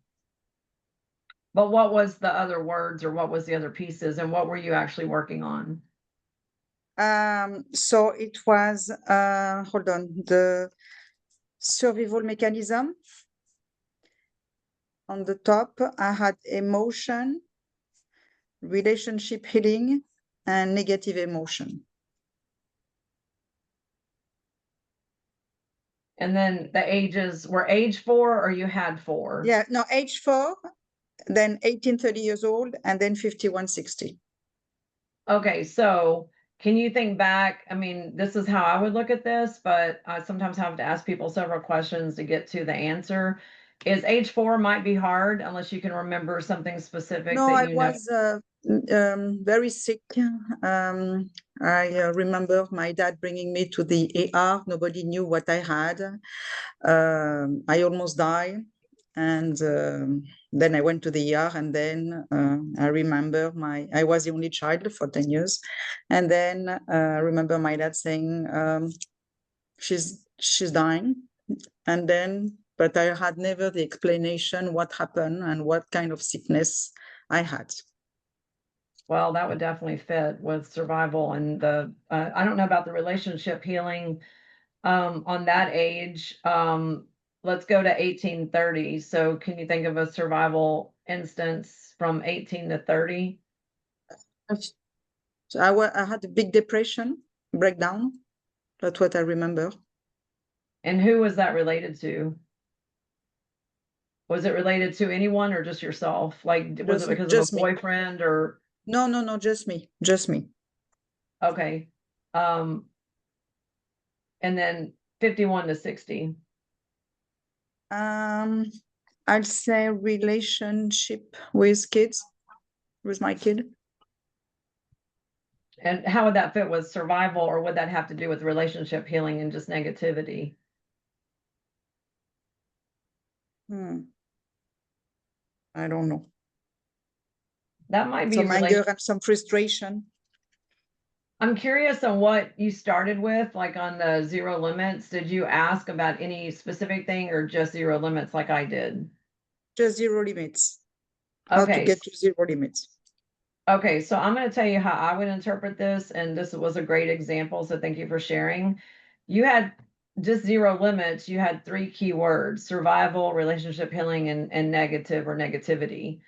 But what was the other words or what was the other pieces and what were you actually working on? So it was, hold on, the survival mechanism. On the top, I had emotion, relationship healing, and negative emotion. And then the ages were age 4 or you had 4? Yeah, no, age 4, then 1830 years old, and then 5160. Okay, so can you think back? I mean, this is how I would look at this, but I sometimes have to ask people several questions to get to the answer. Is age 4 might be hard unless you can remember something specific No, that I you know. was very sick. I remember my dad bringing me to the ER. Nobody knew what I had. I almost died. And then I went to the ER, and then I remember I was the only child for 10 years. And then I remember my dad saying, she's dying. And then, but I had never the explanation what happened and what kind of sickness I had. Well, that would definitely fit with survival and the, I don't know about the relationship healing on that age. Let's go to 1830. So can you think of a survival instance from 18 to 30? So I had a big depression, breakdown. That's what I remember. And who was that related to? Was it related to anyone or just yourself? Like, was it because of a Just me. boyfriend or? No, just me. Just me. Okay. And then 51 to 60. I'll say relationship with kids, with my kid. And how would that fit with survival, or would that have to do with relationship healing and just negativity? I don't know. That might be Some anger relation. and some frustration. I'm curious on what you started with, like on the zero limits. Did you ask about any specific thing or just zero limits like I did? Just zero limits. How to Okay. get to zero limits. Okay, so I'm going to tell you how I would interpret this, and this was a great example, so thank you for sharing. You had just zero limits. You had 3 key words: survival, relationship healing, and negative or negativity.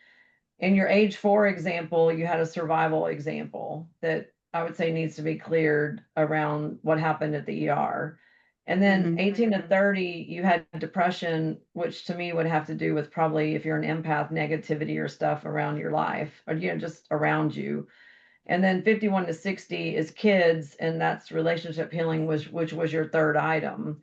In your age 4 example, you had a survival example that I would say needs to be cleared around what happened at the ER. And then 18 to 30, you had depression, which to me would have to do with probably, if you're an empath, negativity or stuff around your life, or just around you. And then 51 to 60 is kids, and that's relationship healing, which was your third item.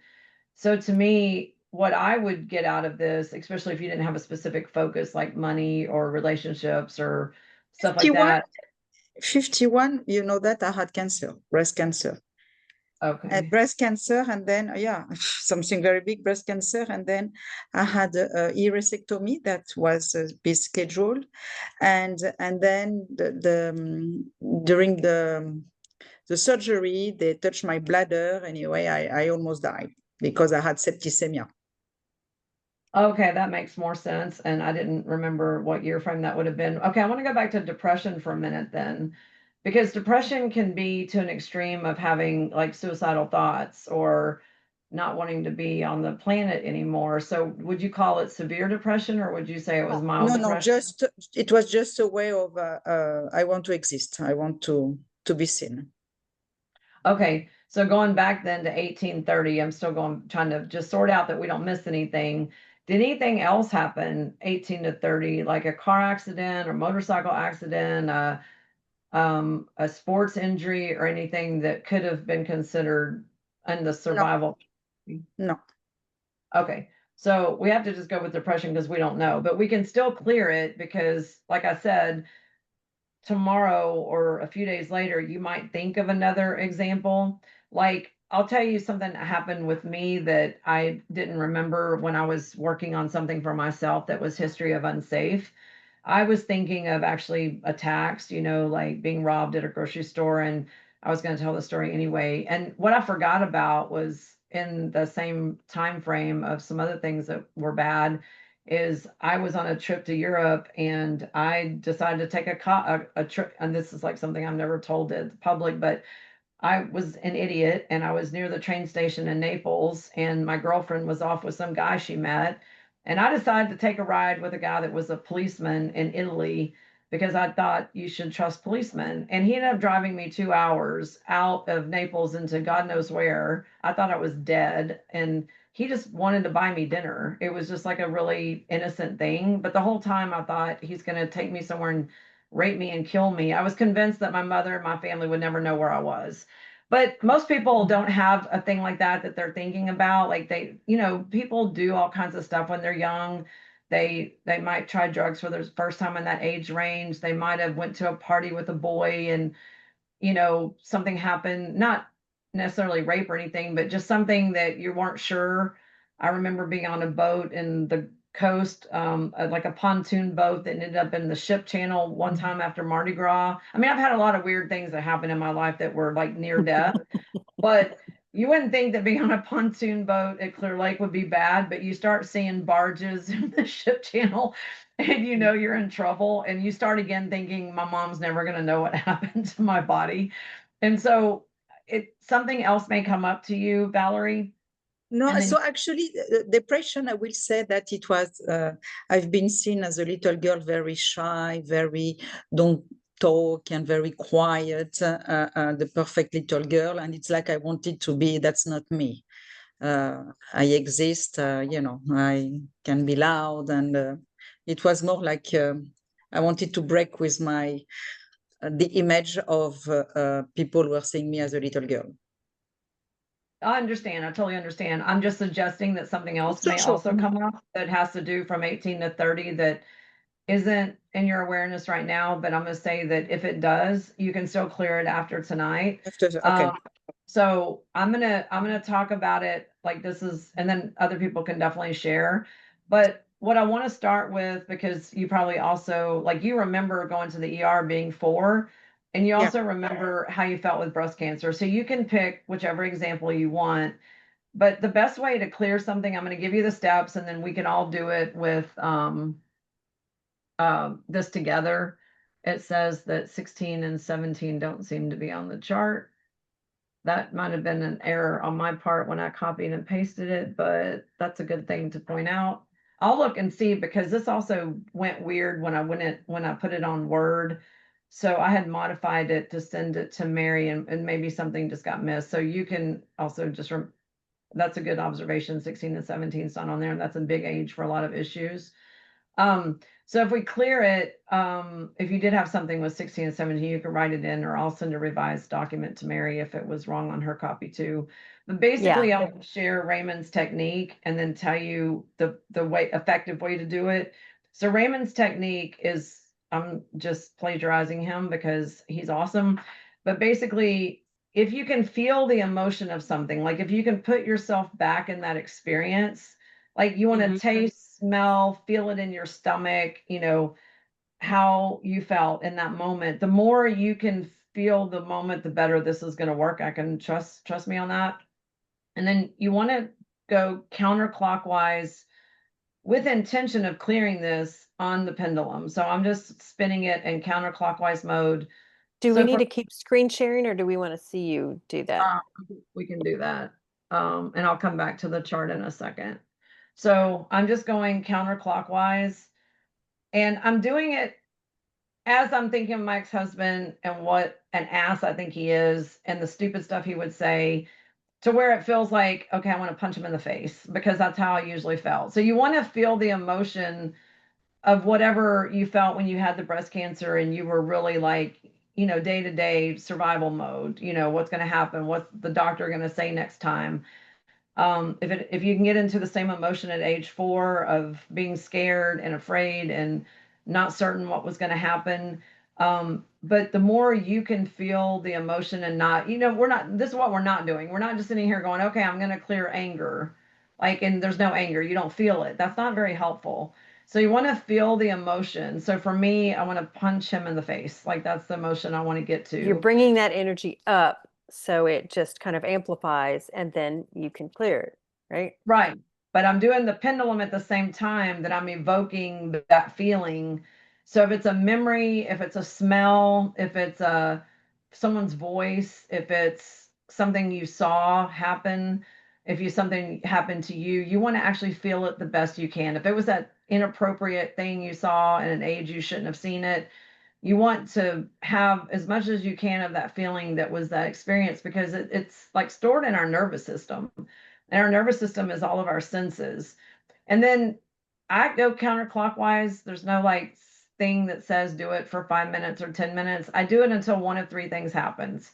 So to me, what I would get out of this, especially if you didn't have a specific focus like money or relationships or stuff like 51, that. 51, you know that I had cancer, breast cancer. Okay. Breast cancer, and then something very big, breast cancer, and then I had a hysterectomy that was be scheduled, and then during the surgery they touched my bladder. Anyway, I almost died because I had septicemia. Okay, that makes more sense. And I didn't remember what year frame that would have been. Okay, I want to go back to depression for a minute then, because depression can be to an extreme of having like suicidal thoughts or not wanting to be on the planet anymore. So would you call it severe depression, or would you say it was mild No, depression? just it was just a way of I want to exist. I want to be seen. Okay, so going back then to 1830, I'm still trying to just sort out that we don't miss anything. Did anything else happen 18 to 30, like a car accident or motorcycle accident, a sports injury or anything that could have been considered in the No, survival? no. Okay, So we have to just go with depression because we don't know, but we can still clear it because, like I said, tomorrow or a few days later, you might think of another example. Like, I'll tell you something that happened with me that I didn't remember when I was working on something for myself that was history of unsafe. I was thinking of actually attacks, like being robbed at a grocery store, and I was going to tell the story anyway. And what I forgot about was in the same time frame of some other things that were bad is I was on a trip to Europe and I decided to take a trip, and this is like something I've never told the public, but I was an idiot and I was near the train station in Naples and my girlfriend was off with some guy she met. And I decided to take a ride with a guy that was a policeman in Italy because I thought you should trust policemen. And he ended up driving me 2 hours out of Naples into God knows where. I thought I was dead. And he just wanted to buy me dinner. It was just like a really innocent thing. But the whole time I thought he's going to take me somewhere and rape me and kill me. I was convinced that my mother and my family would never know where I was. But most people don't have a thing like that they're thinking about. Like people do all kinds of stuff when they're young. They might try drugs for their first time in that age range. They might have went to a party with a boy and something happened, not necessarily rape or anything, but just something that you weren't sure. I remember being on a boat in the coast, like a pontoon boat that ended up in the ship channel one time after Mardi Gras. I mean, I've had a lot of weird things that happened in my life that were like near death, but you wouldn't think that being on a pontoon boat at Clear Lake would be bad, but you start seeing barges in the ship channel and you're in trouble, and you start again thinking my mom's never going to know what happened to my body. And so something else may come up to you, Valerie. No, Then, so actually, depression, I will say that it was, I've been seen as a little girl, very shy, very don't talk and very quiet, the perfect little girl. And it's like I wanted to be, that's not me. I exist, I can be loud. And it was more like I wanted to break with the image of people who are seeing me as a little girl. I understand. I totally understand. I'm just suggesting that something else Sure, may sure. also come up that has to do from 18 to 30 that isn't in your awareness right now, but I'm going to say that if it does, you can still clear it after tonight. Okay. So I'm gonna talk about it like this is, and then other people can definitely share. But what I want to start with, because you probably also like you remember going to the ER being 4, and you Yeah. also remember how you felt with breast cancer. So you can pick whichever example you want. But the best way to clear something, I'm going to give you the steps, and then we can all do it with this together. It says that 16 and 17 don't seem to be on the chart. That might have been an error on my part when I copied and pasted it, but that's a good thing to point out. I'll look and see because this also went weird when I put it on Word. So I had modified it to send it to Mary, and maybe something just got missed. So you can also just that's a good observation. 16 and 17 is not on there, and that's a big age for a lot of issues. So if we clear it, if you did have something with 16 and 17, you can write it in, or I'll send a revised document to Mary if it was wrong on her copy too. But basically, I'll share Raymond's technique and then tell you the effective way to do it. So Raymond's technique is, I'm just plagiarizing him because he's awesome. But basically, if you can feel the emotion of something, like if you can put yourself back in that experience, like you want to taste, smell, feel it in your stomach, how you felt in that moment. The more you can feel the moment, the better this is going to work. I can trust me on that. And then you want to go counterclockwise with intention of clearing this on the pendulum. So I'm just spinning it in counterclockwise mode. Do we need to keep screen sharing, or do we want to see you do that? We can do that. And I'll come back to the chart in a second. So I'm just going counterclockwise, and I'm doing it as I'm thinking of my ex-husband and what an ass I think he is and the stupid stuff he would say, to where it feels like, okay, I want to punch him in the face, because that's how I usually felt. So you want to feel the emotion of whatever you felt when you had the breast cancer and you were really like, day-to-day survival mode, what's going to happen, what's the doctor going to say next time. If you can get into the same emotion at age 4 of being scared and afraid and not certain what was going to happen, but the more you can feel the emotion and not, this is what we're not doing. We're not just sitting here going, okay, I'm going to clear anger. Like, and there's no anger. You don't feel it. That's not very helpful. So you want to feel the emotion. So for me, I want to punch him in the face. Like, that's the emotion I want to get to. You're bringing that energy up so it just kind of amplifies and then you can clear it, right? Right. But I'm doing the pendulum at the same time that I'm evoking that feeling. So if it's a memory, if it's a smell, if it's someone's voice, if it's something you saw happen, something happened to you, you want to actually feel it the best you can. If it was that inappropriate thing you saw at an age you shouldn't have seen it, you want to have as much as you can of that feeling that was that experience, because it's like stored in our nervous system. And our nervous system is all of our senses. And then I go counterclockwise. There's no like thing that says do it for 5 minutes or 10 minutes. I do it until one of three things happens.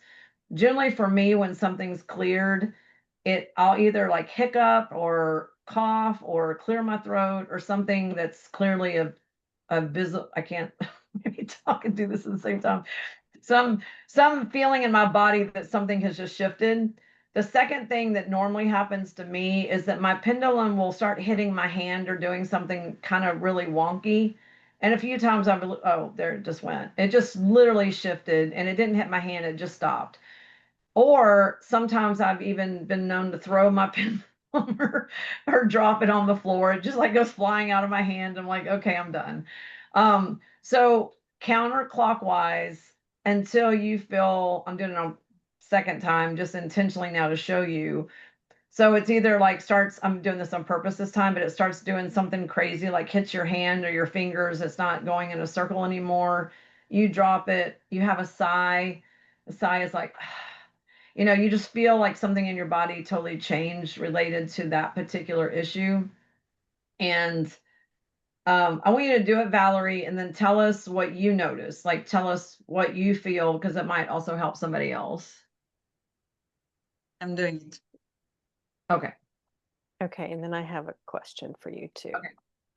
Generally for me, when something's cleared, I'll either like hiccup or cough or clear my throat or something that's clearly a visible. I can't maybe talk and do this at the same time. Some feeling in my body that something has just shifted. The second thing that normally happens to me is that my pendulum will start hitting my hand or doing something kind of really wonky. And a few times oh, there it just went. It just literally shifted and it didn't hit my hand, it just stopped. Or sometimes I've even been known to throw my pendulum or drop it on the floor. It just like goes flying out of my hand. I'm like, okay, I'm done. So counterclockwise until you feel, I'm doing it on second time, just intentionally now to show you. So it's either like I'm doing this on purpose this time, but it starts doing something crazy, like hits your hand or your fingers. It's not going in a circle anymore. You drop it, you have a sigh. The sigh is like, you just feel like something in your body totally changed related to that particular issue. And I want you to do it, Valerie, and then tell us what you notice. Like, tell us what you feel, because it might also help somebody else. I'm doing it. Okay. Okay, and then I have a question for you too. Okay,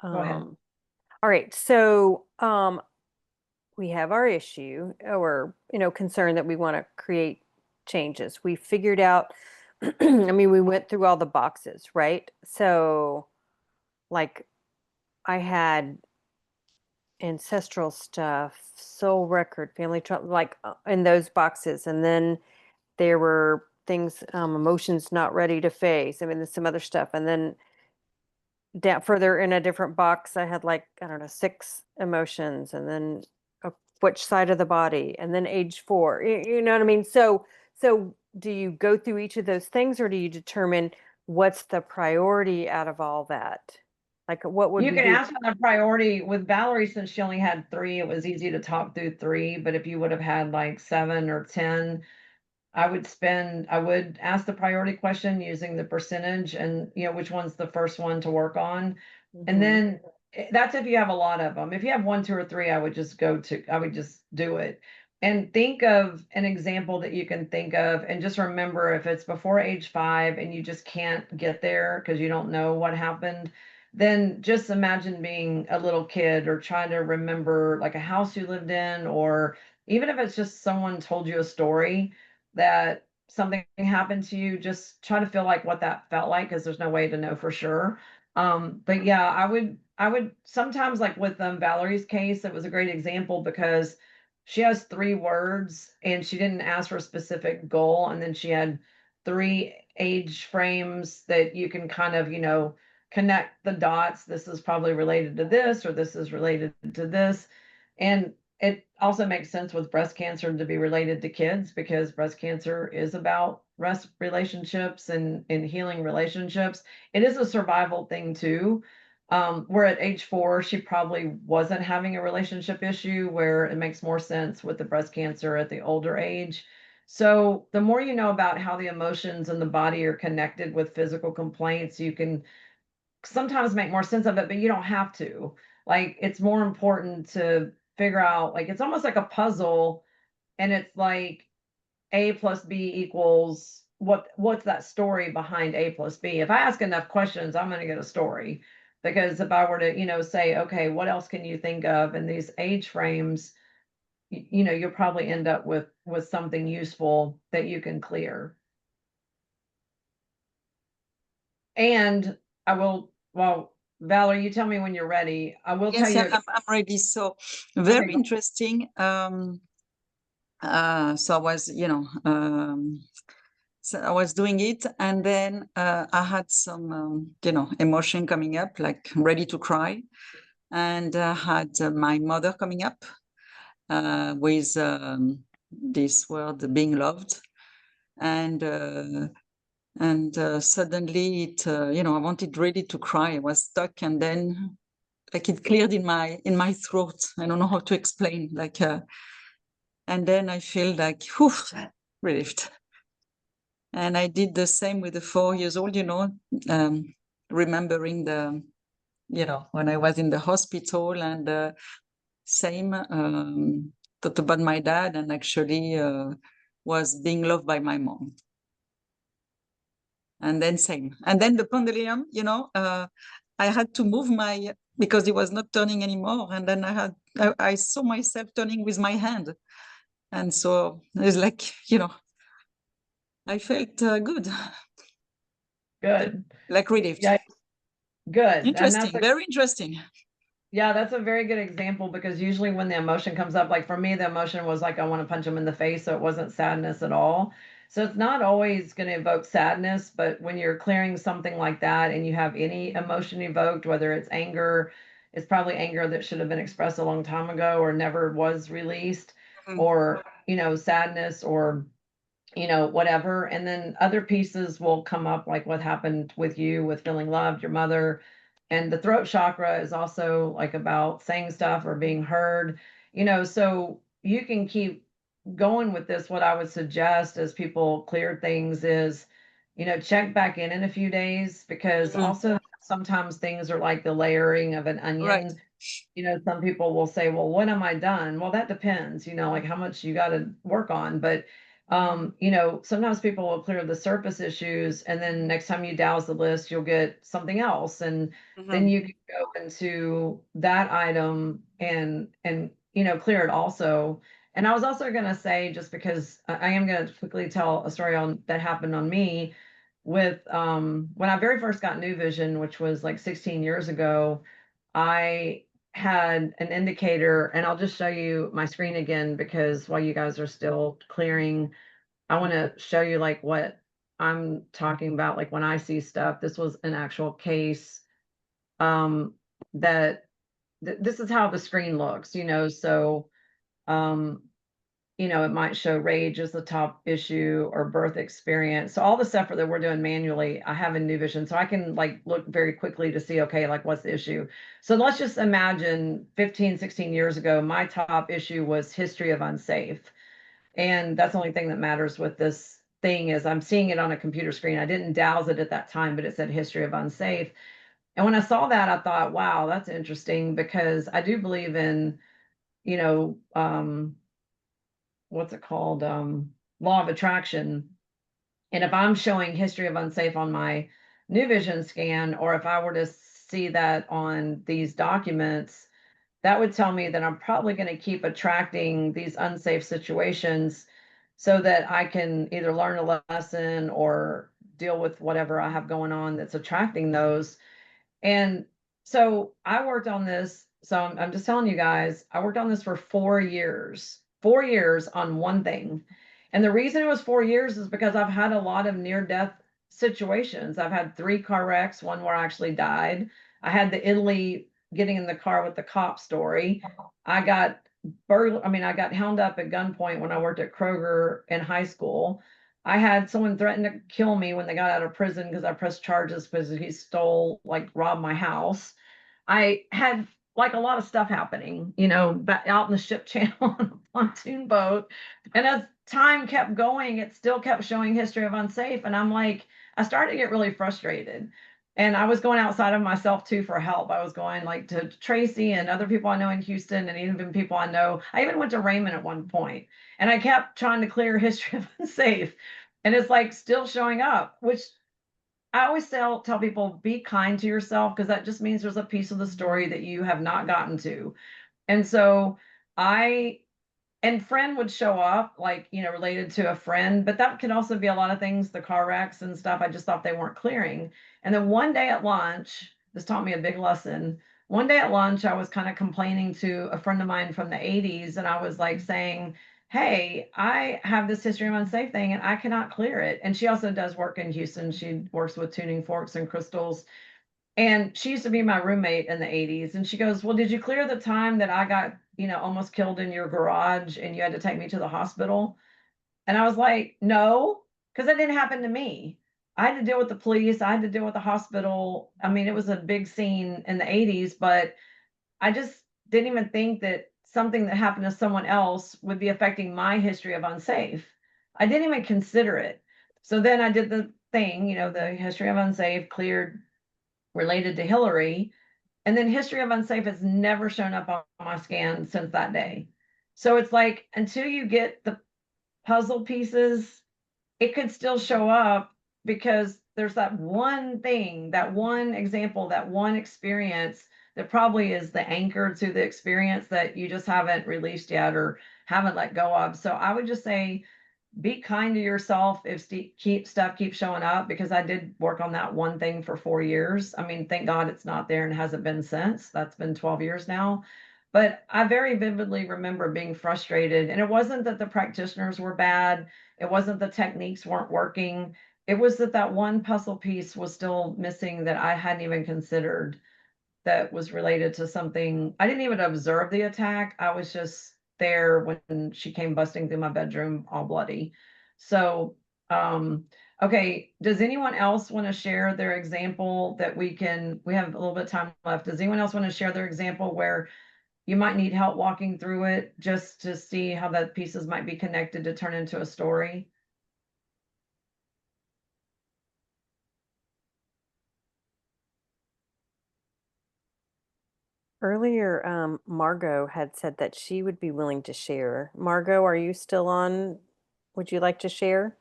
go ahead. All right, so we have our issue or concern that we want to create changes. We figured out, I mean, we went through all the boxes, right? So like I had ancestral stuff, soul record, family trauma, like in those boxes. And then there were things, emotions not ready to face. I mean, there's some other stuff. And then down further in a different box, I had like, I don't know, 6 emotions, and then which side of the body, and then age 4. You know what I mean? So do you go through each of those things, or do you determine what's the priority out of all that? Like, what would You we can do? ask on the priority with Valerie, since she only had 3, it was easy to talk through 3. But if you would have had like 7 or 10, I would ask the priority question using the percentage and, which one's the first one to work on. And then that's if you have a lot of them. If you have 1, 2, or 3, I would just do it. And think of an example that you can think of. And just remember, if it's before age 5 and you just can't get there because you don't know what happened, then just imagine being a little kid or trying to remember like a house you lived in, or even if it's just someone told you a story that something happened to you, just try to feel like what that felt like, because there's no way to know for sure. But yeah, I would sometimes, like with Valerie's case, it was a great example because she has 3 words and she didn't ask for a specific goal. And then she had 3 age frames that you can kind of, connect the dots. This is probably related to this, or this is related to this. And it also makes sense with breast cancer to be related to kids, because breast cancer is about relationships and healing relationships. It is a survival thing too. Where at age 4, she probably wasn't having a relationship issue, where it makes more sense with the breast cancer at the older age. So the more you know about how the emotions and the body are connected with physical complaints, you can sometimes make more sense of it, but you don't have to. Like, it's more important to figure out, like, it's almost like a puzzle, and it's like A plus B equals what's that story behind A plus B? If I ask enough questions, I'm going to get a story. Because if I were to, say, okay, what else can you think of in these age frames, you'll probably end up with something useful that you can clear. And I will, well, Valerie, you tell me when you're ready. I will tell Yes, you. I'm ready. So very Okay. interesting. So I was, so I was doing it, and then I had some, emotion coming up, like ready to cry, and I had my mother coming up with this word being loved, and suddenly it, I wanted really to cry. I was stuck, and then like it cleared in my throat. I don't know how to explain, like, and then I feel like, whew, relieved. And I did the same with the 4 years old, remembering when I was in the hospital, and same, thought about my dad, and actually was being loved by my mom. And then same. And then the pendulum, I had to move because it was not turning anymore. And then I saw myself turning with my hand. And so it's like, I felt good. Good. Like relieved. Yeah, good. Interesting, very interesting. Yeah, that's a very good example, because usually when the emotion comes up, like for me, the emotion was like, I want to punch him in the face. So it wasn't sadness at all. So it's not always going to evoke sadness, but when you're clearing something like that and you have any emotion evoked, whether it's anger, it's probably anger that should have been expressed a long time ago or never was released, or, sadness, or whatever. And then other pieces will come up, like what happened with you with feeling loved, your mother. And the throat chakra is also like about saying stuff or being heard, so you can keep going with this. What I would suggest as people clear things is, check back in a few days, because also sometimes things are like the layering of an onion. Right. Some people will say, well, when am I done? Well, that depends, like how much you got to work on. But sometimes people will clear the surface issues, and then next time you douse the list, you'll get something else. And then you can go into that item and clear it also. And I was also going to say, just because I am going to quickly tell a story that happened on me with when I very first got NuVision, which was like 16 years ago. I had an indicator, and I'll just show you my screen again, because while you guys are still clearing, I want to show you like what I'm talking about. Like when I see stuff, this was an actual case, that this is how the screen looks, so, um, it might show rage as the top issue, or birth experience. So all the stuff that we're doing manually, I have in NuVision, so I can like look very quickly to see, okay, like what's the issue. So let's just imagine 15, 16 years ago, my top issue was history of unsafe. And that's the only thing that matters with this thing, is I'm seeing it on a computer screen. I didn't douse it at that time, but it said history of unsafe. And when I saw that, I thought, wow, that's interesting, because I do believe in, you know, what's it called? Law of attraction. And if I'm showing history of unsafe on my NuVision scan, or if I were to see that on these documents, that would tell me that I'm probably going to keep attracting these unsafe situations, so that I can either learn a lesson or deal with whatever I have going on that's attracting those. And so I worked on this. So I'm just telling you guys, I worked on this for 4 years on one thing. And the reason it was 4 years is because I've had a lot of near death situations. I've had 3 car wrecks, one where I actually died. I had the Italy getting in the car with the cop story. I got I got held up at gunpoint when I worked at Kroeger in high school. I had someone threaten to kill me when they got out of prison because I pressed charges because he robbed my house. I had like a lot of stuff happening, but out in the ship channel on a pontoon boat. And as time kept going, it still kept showing history of unsafe. And I'm like, I started to get really frustrated. And I was going outside of myself too for help. I was going like to Tracy and other people I know in Houston, and even people I know. I even went to Raymond at one point, and I kept trying to clear history of unsafe. And it's like still showing up, which I always tell people, be kind to yourself, because that just means there's a piece of the story that you have not gotten to. And so friend would show up, like, related to a friend, but that can also be a lot of things, the car wrecks and stuff. I just thought they weren't clearing. And then one day at lunch, this taught me a big lesson. One day at lunch, I was kind of complaining to a friend of mine from the 80s, and I was like saying, hey, I have this history of unsafe thing and I cannot clear it. And she also does work in Houston. She works with tuning forks and crystals. And she used to be my roommate in the 80s. And she goes, well, did you clear the time that I got, almost killed in your garage and you had to take me to the hospital? And I was like, no, because that didn't happen to me. I had to deal with the police. I had to deal with the hospital. I mean, it was a big scene in the 80s, but I just didn't even think that something that happened to someone else would be affecting my history of unsafe. I didn't even consider it. So then I did the thing, the history of unsafe, cleared related to Hillary. And then history of unsafe has never shown up on my scan since that day. So it's like, until you get the puzzle pieces, it could still show up, because there's that one thing, that one example, that one experience that probably is the anchor to the experience that you just haven't released yet or haven't let go of. So I would just say, be kind to yourself if stuff keeps showing up, because I did work on that one thing for 4 years. I mean, thank God it's not there and hasn't been since. That's been 12 years now. But I very vividly remember being frustrated. And it wasn't that the practitioners were bad. It wasn't the techniques weren't working. It was that one puzzle piece was still missing that I hadn't even considered, that was related to something. I didn't even observe the attack. I was just there when she came busting through my bedroom all bloody. So, okay, does anyone else want to share their example that we have a little bit of time left. Does anyone else want to share their example where you might need help walking through it, just to see how the pieces might be connected to turn into a story? Earlier, Margot had said that she would be willing to share. Margot, are you still on? Would you like to share?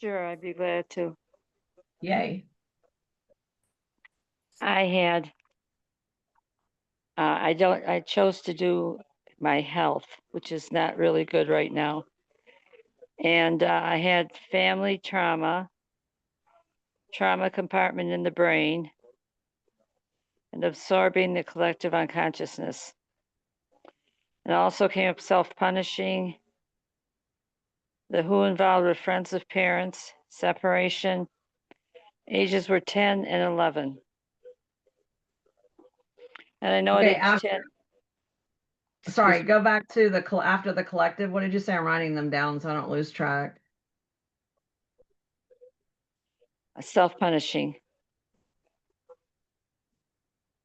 Sure, I'd be glad to. Yay. I chose to do my health, which is not really good right now. And I had family trauma compartment in the brain, and absorbing the collective unconsciousness. And also came up self-punishing. The who involved were friends of parents, separation. Ages were 10 and 11. And I know Okay, at age 10. Sorry, go back to after the collective. What did you say? I'm writing them down so I don't lose track. Self-punishing.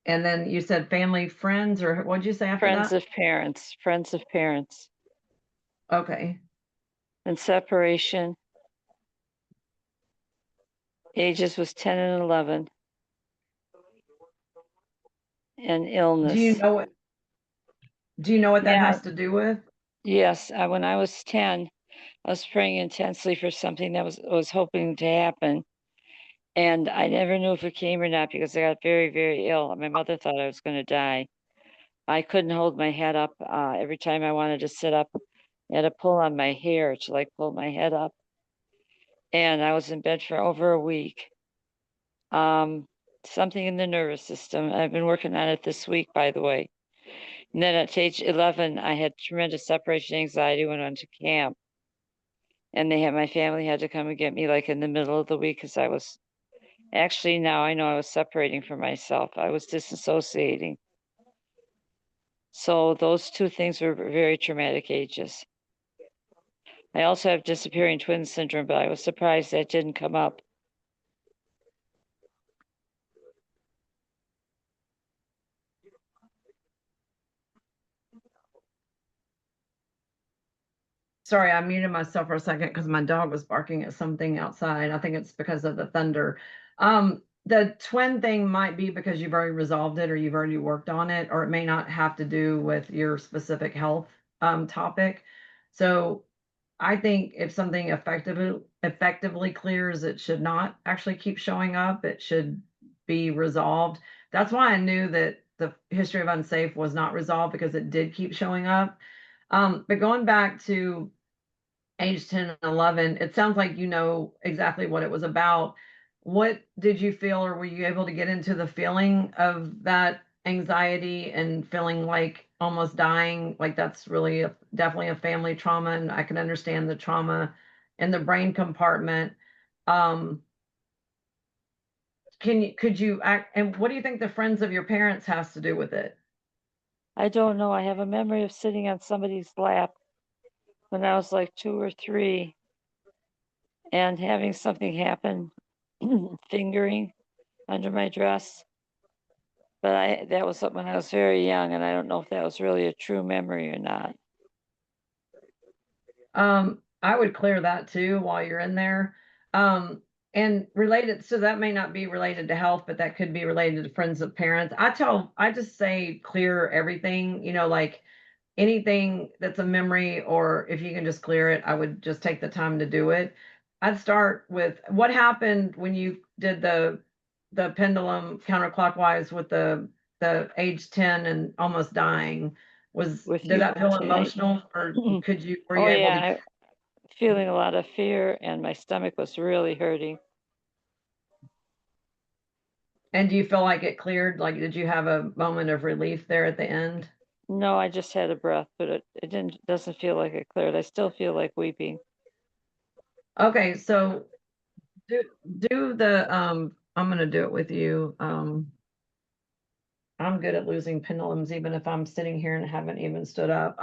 And then you said family, friends, or what'd you say after Friends that? of parents. Okay. And separation. Ages was 10 and 11. And illness. Do you know what that has to do with? Yes, when I was 10, I was praying intensely for something that was hoping to happen. And I never knew if it came or not, because I got very, very ill. My mother thought I was going to die. I couldn't hold my head up. Every time I wanted to sit up, I had to pull on my hair to pull my head up. And I was in bed for over a week. Something in the nervous system. I've been working on it this week, by the way. And then at age 11, I had tremendous separation anxiety, went on to camp. And my family had to come and get me in the middle of the week, because I was actually, now I know I was separating from myself. I was disassociating. So those two things were very traumatic ages. I also have disappearing twin syndrome, but I was surprised that didn't come up. Sorry, I muted myself for a second because my dog was barking at something outside. I think it's because of the thunder. The twin thing might be because you've already resolved it or you've already worked on it, or it may not have to do with your specific health topic. So I think if something effectively clears, it should not actually keep showing up. It should be resolved. That's why I knew that the history of unsafe was not resolved, because it did keep showing up. But going back to age 10 and 11, it sounds like you know exactly what it was about. What did you feel, or were you able to get into the feeling of that anxiety and feeling like almost dying? Like that's really definitely a family trauma, and I can understand the trauma in the brain compartment. Um, could you act, and what do you think the friends of your parents has to do with it? I don't know. I have a memory of sitting on somebody's lap when I was like 2 or 3 and having something happen, fingering under my dress. But that was when I was very young, and I don't know if that was really a true memory or not. I would clear that too while you're in there. And related, so that may not be related to health, but that could be related to friends of parents. I just say clear everything, you know, like anything that's a memory, or if you can just clear it, I would just take the time to do it. I'd start with what happened when you did the pendulum counterclockwise with the age 10 and almost dying. With Did you that feel tonight. emotional, or were Oh you able yeah, to, feeling a lot of fear, and my stomach was really hurting. and do you feel like it cleared? Like, did you have a moment of relief there at the end? No, I just had a breath, but it doesn't feel like it cleared. I still feel like weeping. Okay, so do the I'm gonna do it with you. I'm good at losing pendulums even if I'm sitting here and haven't even stood up.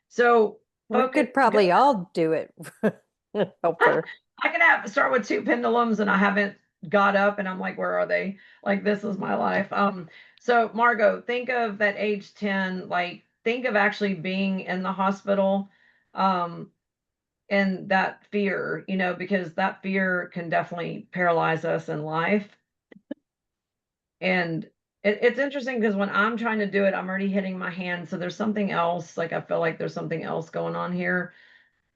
So We focus. could probably all do it. Help her. I can start with 2 pendulums and I haven't got up and I'm like, where are they? Like, this is my life. So Margot, think of that age 10, like think of actually being in the hospital, um, and that fear, you know, because that fear can definitely paralyze us in life. And it's interesting because when I'm trying to do it, I'm already hitting my hand. So there's something else, like I feel like there's something else going on here.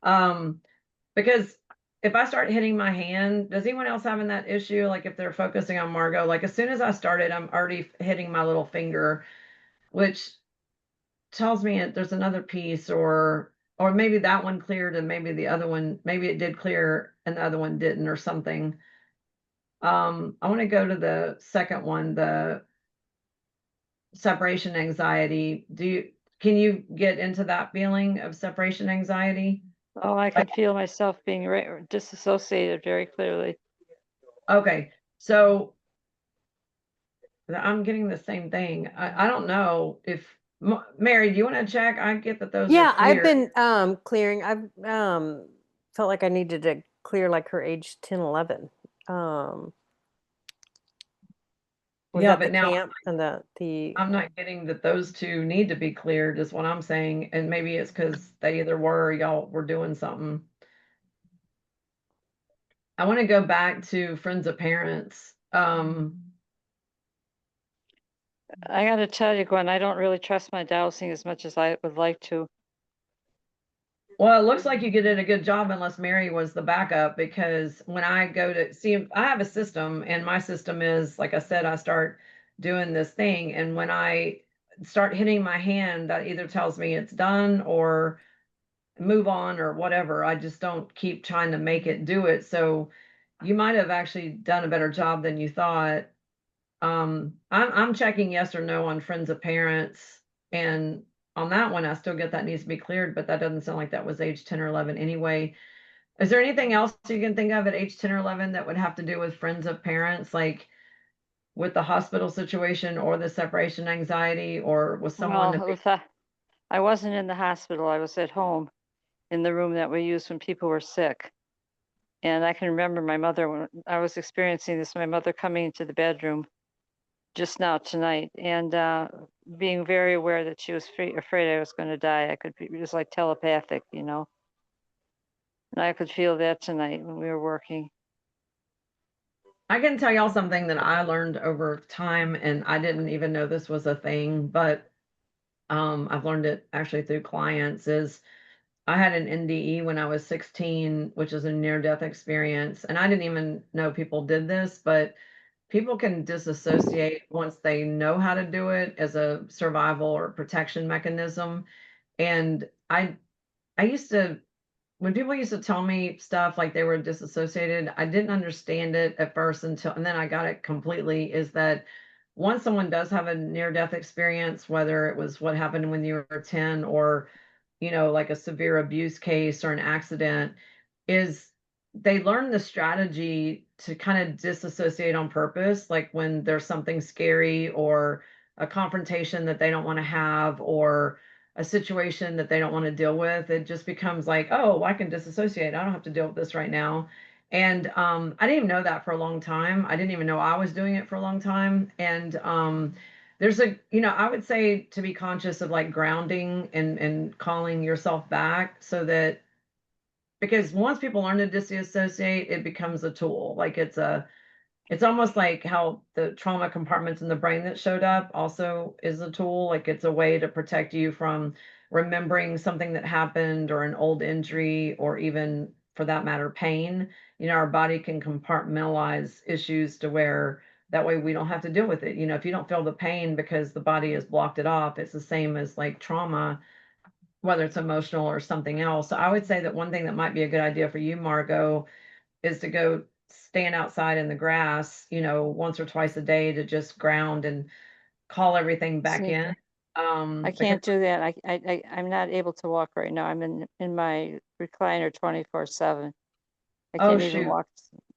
Because if I start hitting my hand, does anyone else having that issue? Like if they're focusing on Margot, like as soon as I started, I'm already hitting my little finger, which tells me there's another piece, or maybe that one cleared and maybe the other one, maybe it did clear and the other one didn't or something. I want to go to the second one, the separation anxiety. Can you get into that feeling of separation anxiety? Oh, I could feel myself being disassociated very clearly. Okay, so I'm getting the same thing. I don't know if Mary, do you want to check? I get that those are Yeah, I've clear. been clearing. I've felt like I needed to clear like her age 10, 11. Was Yeah, that the but now camp and the I'm not getting that those two need to be cleared, is what I'm saying. And maybe it's because they either were or y'all were doing something. I want to go back to friends of parents. I got to tell you, Gwen, I don't really trust my dowsing as much as I would like to. Well, it looks like you did a good job unless Mary was the backup, because when I go to see, I have a system, and my system is, like I said, I start doing this thing. And when I start hitting my hand, that either tells me it's done or move on or whatever. I just don't keep trying to make it do it. So you might have actually done a better job than you thought. I'm checking yes or no on friends of parents, and on that one, I still get that needs to be cleared, but that doesn't sound like that was age 10 or 11 anyway. Is there anything else you can think of at age 10 or 11 that would have to do with friends of parents, like with the hospital situation or the separation anxiety, or with someone? Well, I wasn't in the hospital. I was at home in the room that we used when people were sick. And I can remember my mother, when I was experiencing this, my mother coming into the bedroom just now tonight, and being very aware that she was afraid I was going to die. It was like telepathic, you know. And I could feel that tonight when we were working. I can tell y'all something that I learned over time, and I didn't even know this was a thing, but I've learned it actually through clients, is I had an NDE when I was 16, which is a near-death experience. And I didn't even know people did this, but people can disassociate once they know how to do it as a survival or protection mechanism. And I used to, when people used to tell me stuff like they were disassociated, I didn't understand it at first until, and then I got it completely, is that once someone does have a near death experience, whether it was what happened when you were 10 or, like a severe abuse case or an accident, is they learn the strategy to kind of disassociate on purpose, like when there's something scary or a confrontation that they don't want to have or a situation that they don't want to deal with. It just becomes like, oh, I can disassociate. I don't have to deal with this right now. And I didn't even know that for a long time. I didn't even know I was doing it for a long time. And there's I would say to be conscious of like grounding and calling yourself back so that, because once people learn to disassociate, it becomes a tool. Like it's almost like how the trauma compartments in the brain that showed up also is a tool. Like it's a way to protect you from remembering something that happened or an old injury or even for that matter, pain. Our body can compartmentalize issues to where that way we don't have to deal with it. If you don't feel the pain because the body has blocked it off, it's the same as like trauma, whether it's emotional or something else. So I would say that one thing that might be a good idea for you, Margot, is to go stand outside in the grass, once or twice a day to just ground and call everything back See, in. I Because can't do that. I'm not able to walk right now. I'm in my recliner 24/7. I oh can't even shoot. walk.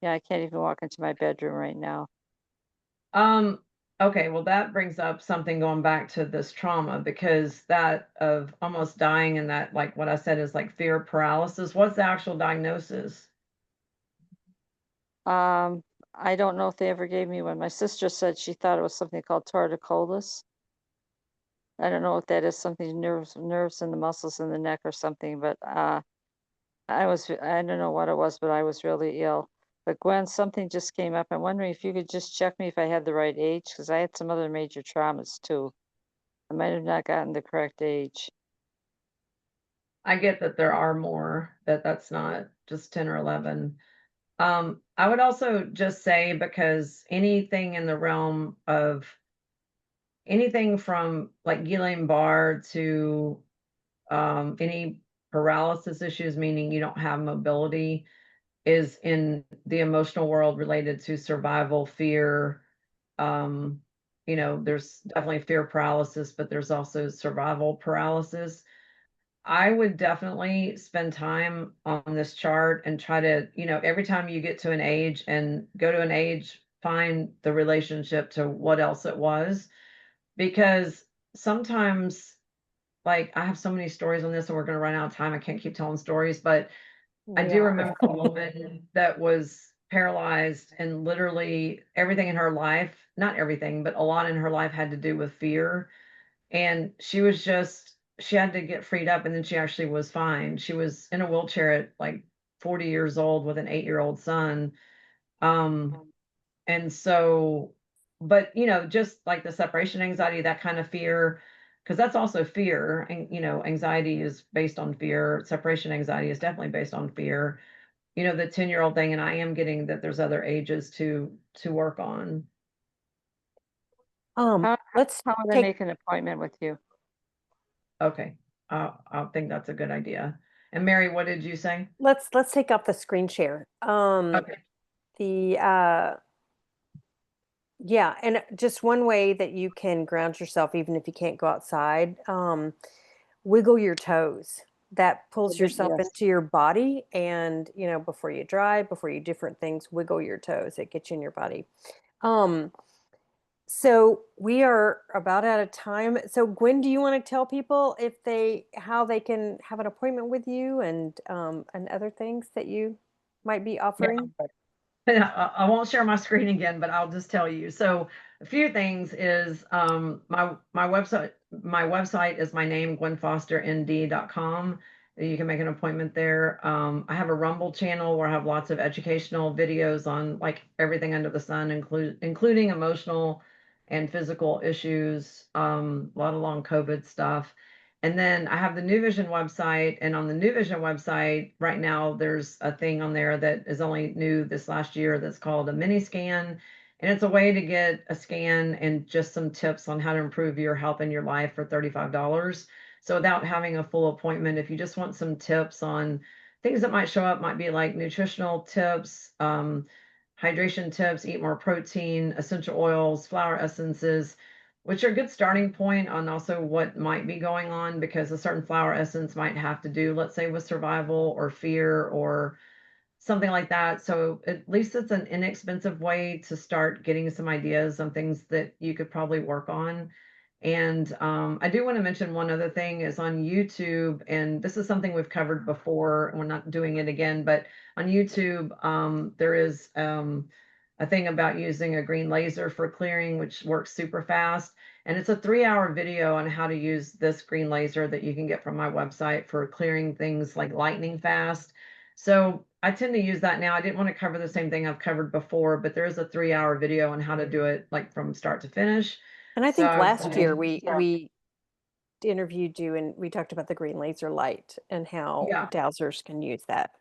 Yeah, I can't even walk into my bedroom right now. Um, okay, well that brings up something going back to this trauma because that of almost dying and that like what I said is like fear paralysis. What's the actual diagnosis? I don't know if they ever gave me one. My sister said she thought it was something called torticollis. I don't know what that is, something nerves in the muscles in the neck or something, but I don't know what it was, but I was really ill. But Gwen, something just came up. I'm wondering if you could just check me if I had the right age, because I had some other major traumas too. I might have not gotten the correct age. I get that there are more, that's not just 10 or 11. I would also just say because anything in the realm of anything from like Guillain-Barré to any paralysis issues, meaning you don't have mobility, is in the emotional world related to survival, fear. Um, there's definitely fear paralysis, but there's also survival paralysis. I would definitely spend time on this chart and try to, every time you get to an age and go to an age, find the relationship to what else it was. Because sometimes, like, I have so many stories on this and we're going to run out of time. I can't keep telling stories, but I We do are. remember a woman that was paralyzed and literally everything in her life, not everything, but a lot in her life had to do with fear. And she had to get freed up and then she actually was fine. She was in a wheelchair at like 40 years old with an 8-year-old son. And so, but just like the separation anxiety, that kind of fear, because that's also fear. And anxiety is based on fear. Separation anxiety is definitely based on fear. The 10-year-old thing, and I am getting that there's other ages to work on. Let's How would I take make an appointment with you? Okay. I think that's a good idea. And Mary, what did you say? let's take off the screen share. Okay. The Yeah, and just one way that you can ground yourself, even if you can't go outside, wiggle your toes. That pulls yourself Yes. into your body, and before you drive, before you different things, wiggle your toes. It gets you in your body. Um, so we are about out of time. So Gwen, do you want to tell people how they can have an appointment with you and other things that you might be Yeah. offering? I won't share my screen again, but I'll just tell you. So a few things is my website is my name, gwenfosternd.com. You can make an appointment there. I have a Rumble channel where I have lots of educational videos on like everything under the sun, including emotional and physical issues, a lot of long COVID stuff. And then I have the NuVision website, and on the NuVision website right now, there's a thing on there that is only new this last year that's called a mini scan. And it's a way to get a scan and just some tips on how to improve your health and your life for $35. So without having a full appointment, if you just want some tips on things that might show up, might be like nutritional tips, hydration tips, eat more protein, essential oils, flower essences, which are a good starting point on also what might be going on, because a certain flower essence might have to do, let's say, with survival or fear or something like that. So at least it's an inexpensive way to start getting some ideas on things that you could probably work on. And I do want to mention one other thing is on YouTube, and this is something we've covered before, and we're not doing it again, but on YouTube, there is a thing about using a green laser for clearing, which works super fast. And it's a 3-hour video on how to use this green laser that you can get from my website for clearing things like lightning fast. So I tend to use that now. I didn't want to cover the same thing I've covered before, but there is a 3-hour video on how to do it like from start to finish. And I think So, last year we interviewed you and we talked about the green laser light and how Yeah. dowsers can use that.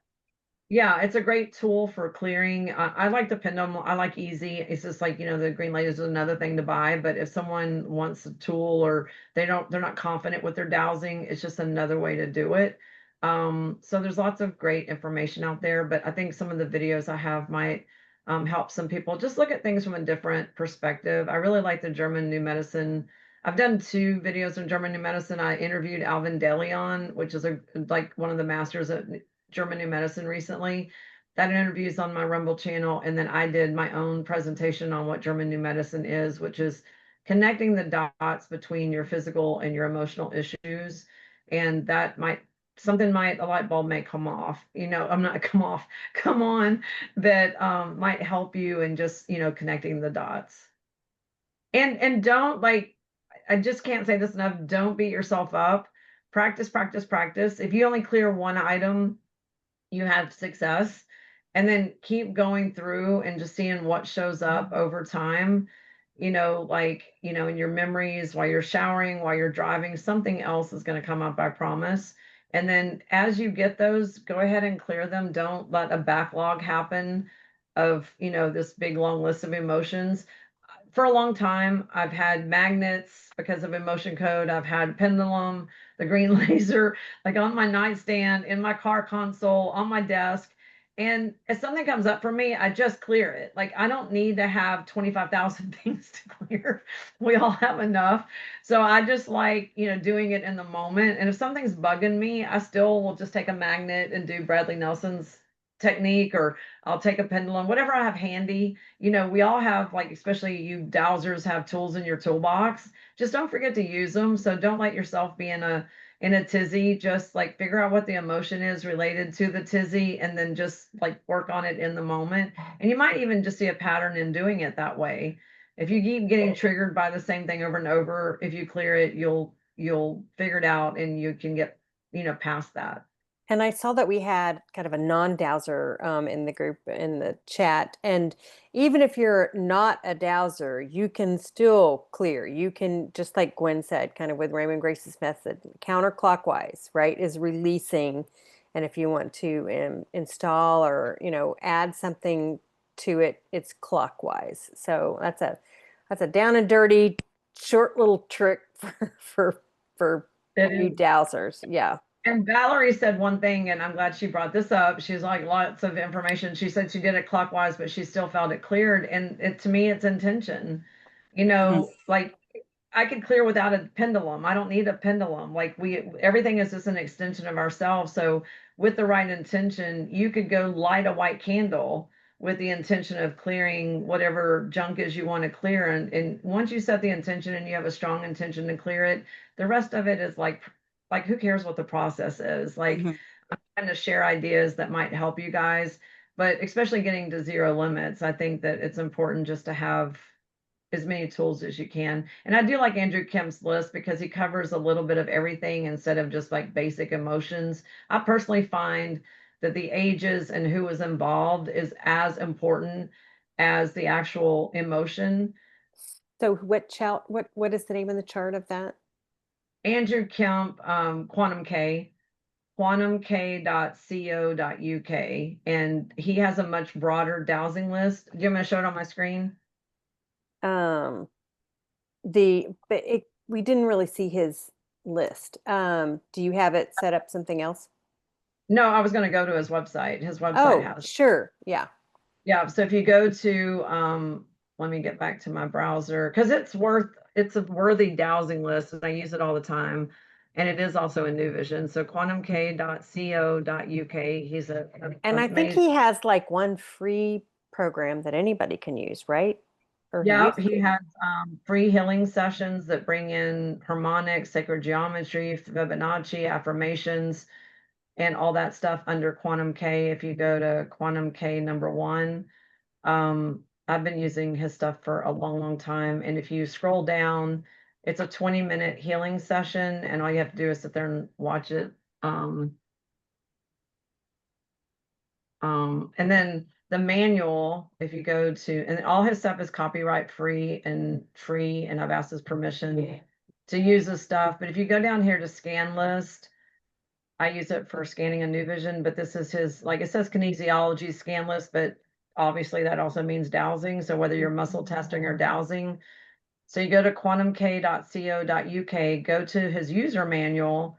Yeah, it's a great tool for clearing. I like the pendulum. I like easy. It's just like, the green laser is another thing to buy. But if someone wants a tool or they're not confident with their dowsing, it's just another way to do it. So there's lots of great information out there. But I think some of the videos I have might help some people just look at things from a different perspective. I really like the German New Medicine. I've done 2 videos on German New Medicine. I interviewed Alvin DeLeon, which is like one of the masters at German New Medicine recently. That interview is on my Rumble channel. And then I did my own presentation on what German New Medicine is, which is connecting the dots between your physical and your emotional issues. And that a light bulb may come off, I'm not come on, that might help you in just, connecting the dots. And don't I just can't say this enough. Don't beat yourself up. Practice, practice, practice. If you only clear one item, you have success, and then keep going through and just seeing what shows up over time, in your memories, while you're showering, while you're driving, something else is going to come up, I promise. And then as you get those, go ahead and clear them. Don't let a backlog happen of, this big long list of emotions. For a long time, I've had magnets because of emotion code. I've had pendulum, the green laser, like on my nightstand, in my car console, on my desk. And if something comes up for me, I just clear it. Like, I don't need to have 25,000 things to clear. We all have enough. So I just like, doing it in the moment. And if something's bugging me, I still will just take a magnet and do Bradley Nelson's technique, or I'll take a pendulum, whatever I have handy. We all have, like, especially you dowsers, have tools in your toolbox. Just don't forget to use them. So don't let yourself be in a tizzy. Just like figure out what the emotion is related to the tizzy, and then just like work on it in the moment. And you might even just see a pattern in doing it that way. If you keep getting triggered by the same thing over and over, if you clear it, you'll figure it out, and you can get, past that. And I saw that we had kind of a non-dowser in the group, in the chat. And even if you're not a dowser, you can still clear. You can, just like Gwen said, kind of with Raymond Grace's method, counterclockwise, right, is releasing. And if you want to install or, add something to it, it's clockwise. So that's a down and dirty, short little trick for you dowsers. Yeah. And Valerie said one thing, and I'm glad she brought this up. She's like, lots of information. She said she did it clockwise, but she still felt it cleared. And to me, it's intention. Like, I could clear without a pendulum. I don't need a pendulum. Like, everything is just an extension of ourselves. So with the right intention, you could go light a white candle with the intention of clearing whatever junk is you want to clear. And once you set the intention and you have a strong intention to clear it, the rest of it is like who cares what the process is? Like, I'm trying to share ideas that might help you guys, but especially getting to zero limits, I think that it's important just to have as many tools as you can. And I do like Andrew Kemp's list because he covers a little bit of everything instead of just like basic emotions. I personally find that the ages and who was involved is as important as the actual emotion. So what is the name of the chart of that? Andrew Kemp, Quantum K, quantumk.co.uk, and he has a much broader dowsing list. Do you want me to show it on my screen? We didn't really see his list. Do you have it set up something else? No, I was going to go to his website. His website Oh, has. sure. Yeah. Yeah, so if you go to, let me get back to my browser, because it's a worthy dowsing list, and I use it all the time. And it is also in NuVision. So quantumk.co.uk. He's And I think he has like one free program that anybody can use, right? Or Yeah, used he to. has free healing sessions that bring in harmonics, sacred geometry, Fibonacci, affirmations, and all that stuff under Quantum K. If you go to Quantum K #1, I've been using his stuff for a long, long time. And if you scroll down, it's a 20-minute healing session, and all you have to do is sit there and watch it. And then the manual, if you go to, and all his stuff is copyright free, and I've asked his permission to use this stuff. But if you go down here to scan list, I use it for scanning a NuVision, but this is his, like it says kinesiology scan list, but obviously that also means dowsing. So whether you're muscle testing or dowsing, so you go to quantumk.co.uk, go to his user manual,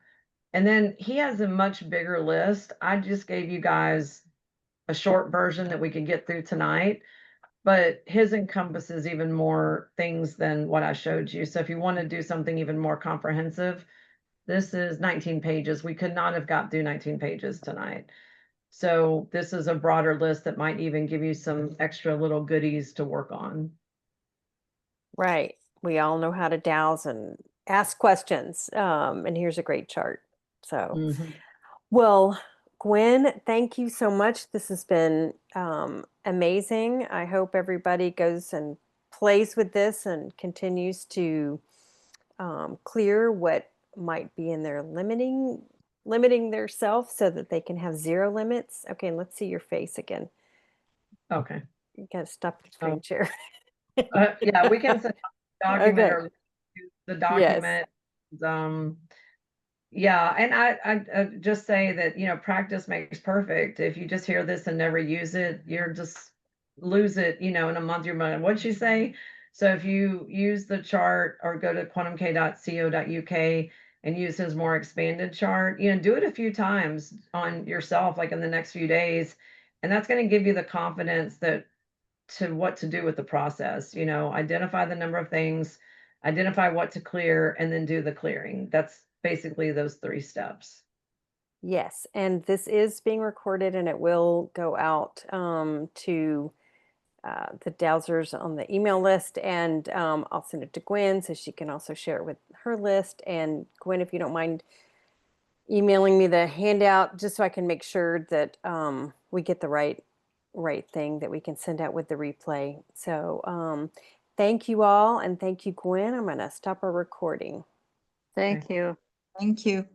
and then he has a much bigger list. I just gave you guys a short version that we could get through tonight, but his encompasses even more things than what I showed you. So if you want to do something even more comprehensive, this is 19 pages. We could not have got through 19 pages tonight. So this is a broader list that might even give you some extra little goodies to work on. Right. We all know how to douse and ask questions. And here's a great chart. So, well, Gwen, thank you so much. This has been amazing. I hope everybody goes and plays with this and continues to clear what might be in their limiting their self so that they can have zero limits. Okay, and let's see your face again. Okay. You gotta stop the screen share. Yeah, we can send document Okay. or the document. Yeah, and I just say that, practice makes perfect. If you just hear this and never use it, you're just lose it, in a month, you're going, what'd she say? So if you use the chart or go to quantumk.co.uk and use his more expanded chart, do it a few times on yourself, like in the next few days. And that's going to give you the confidence to what to do with the process, identify the number of things, identify what to clear, and then do the clearing. That's basically those 3 steps. Yes, and this is being recorded and it will go out to the Dowsers on the email list, and I'll send it to Gwen so she can also share it with her list. And Gwen, if you don't mind emailing me the handout just so I can make sure that we get the right thing that we can send out with the replay. So thank you all, and thank you, Gwen. I'm going to stop our recording. Thank you. Thank you.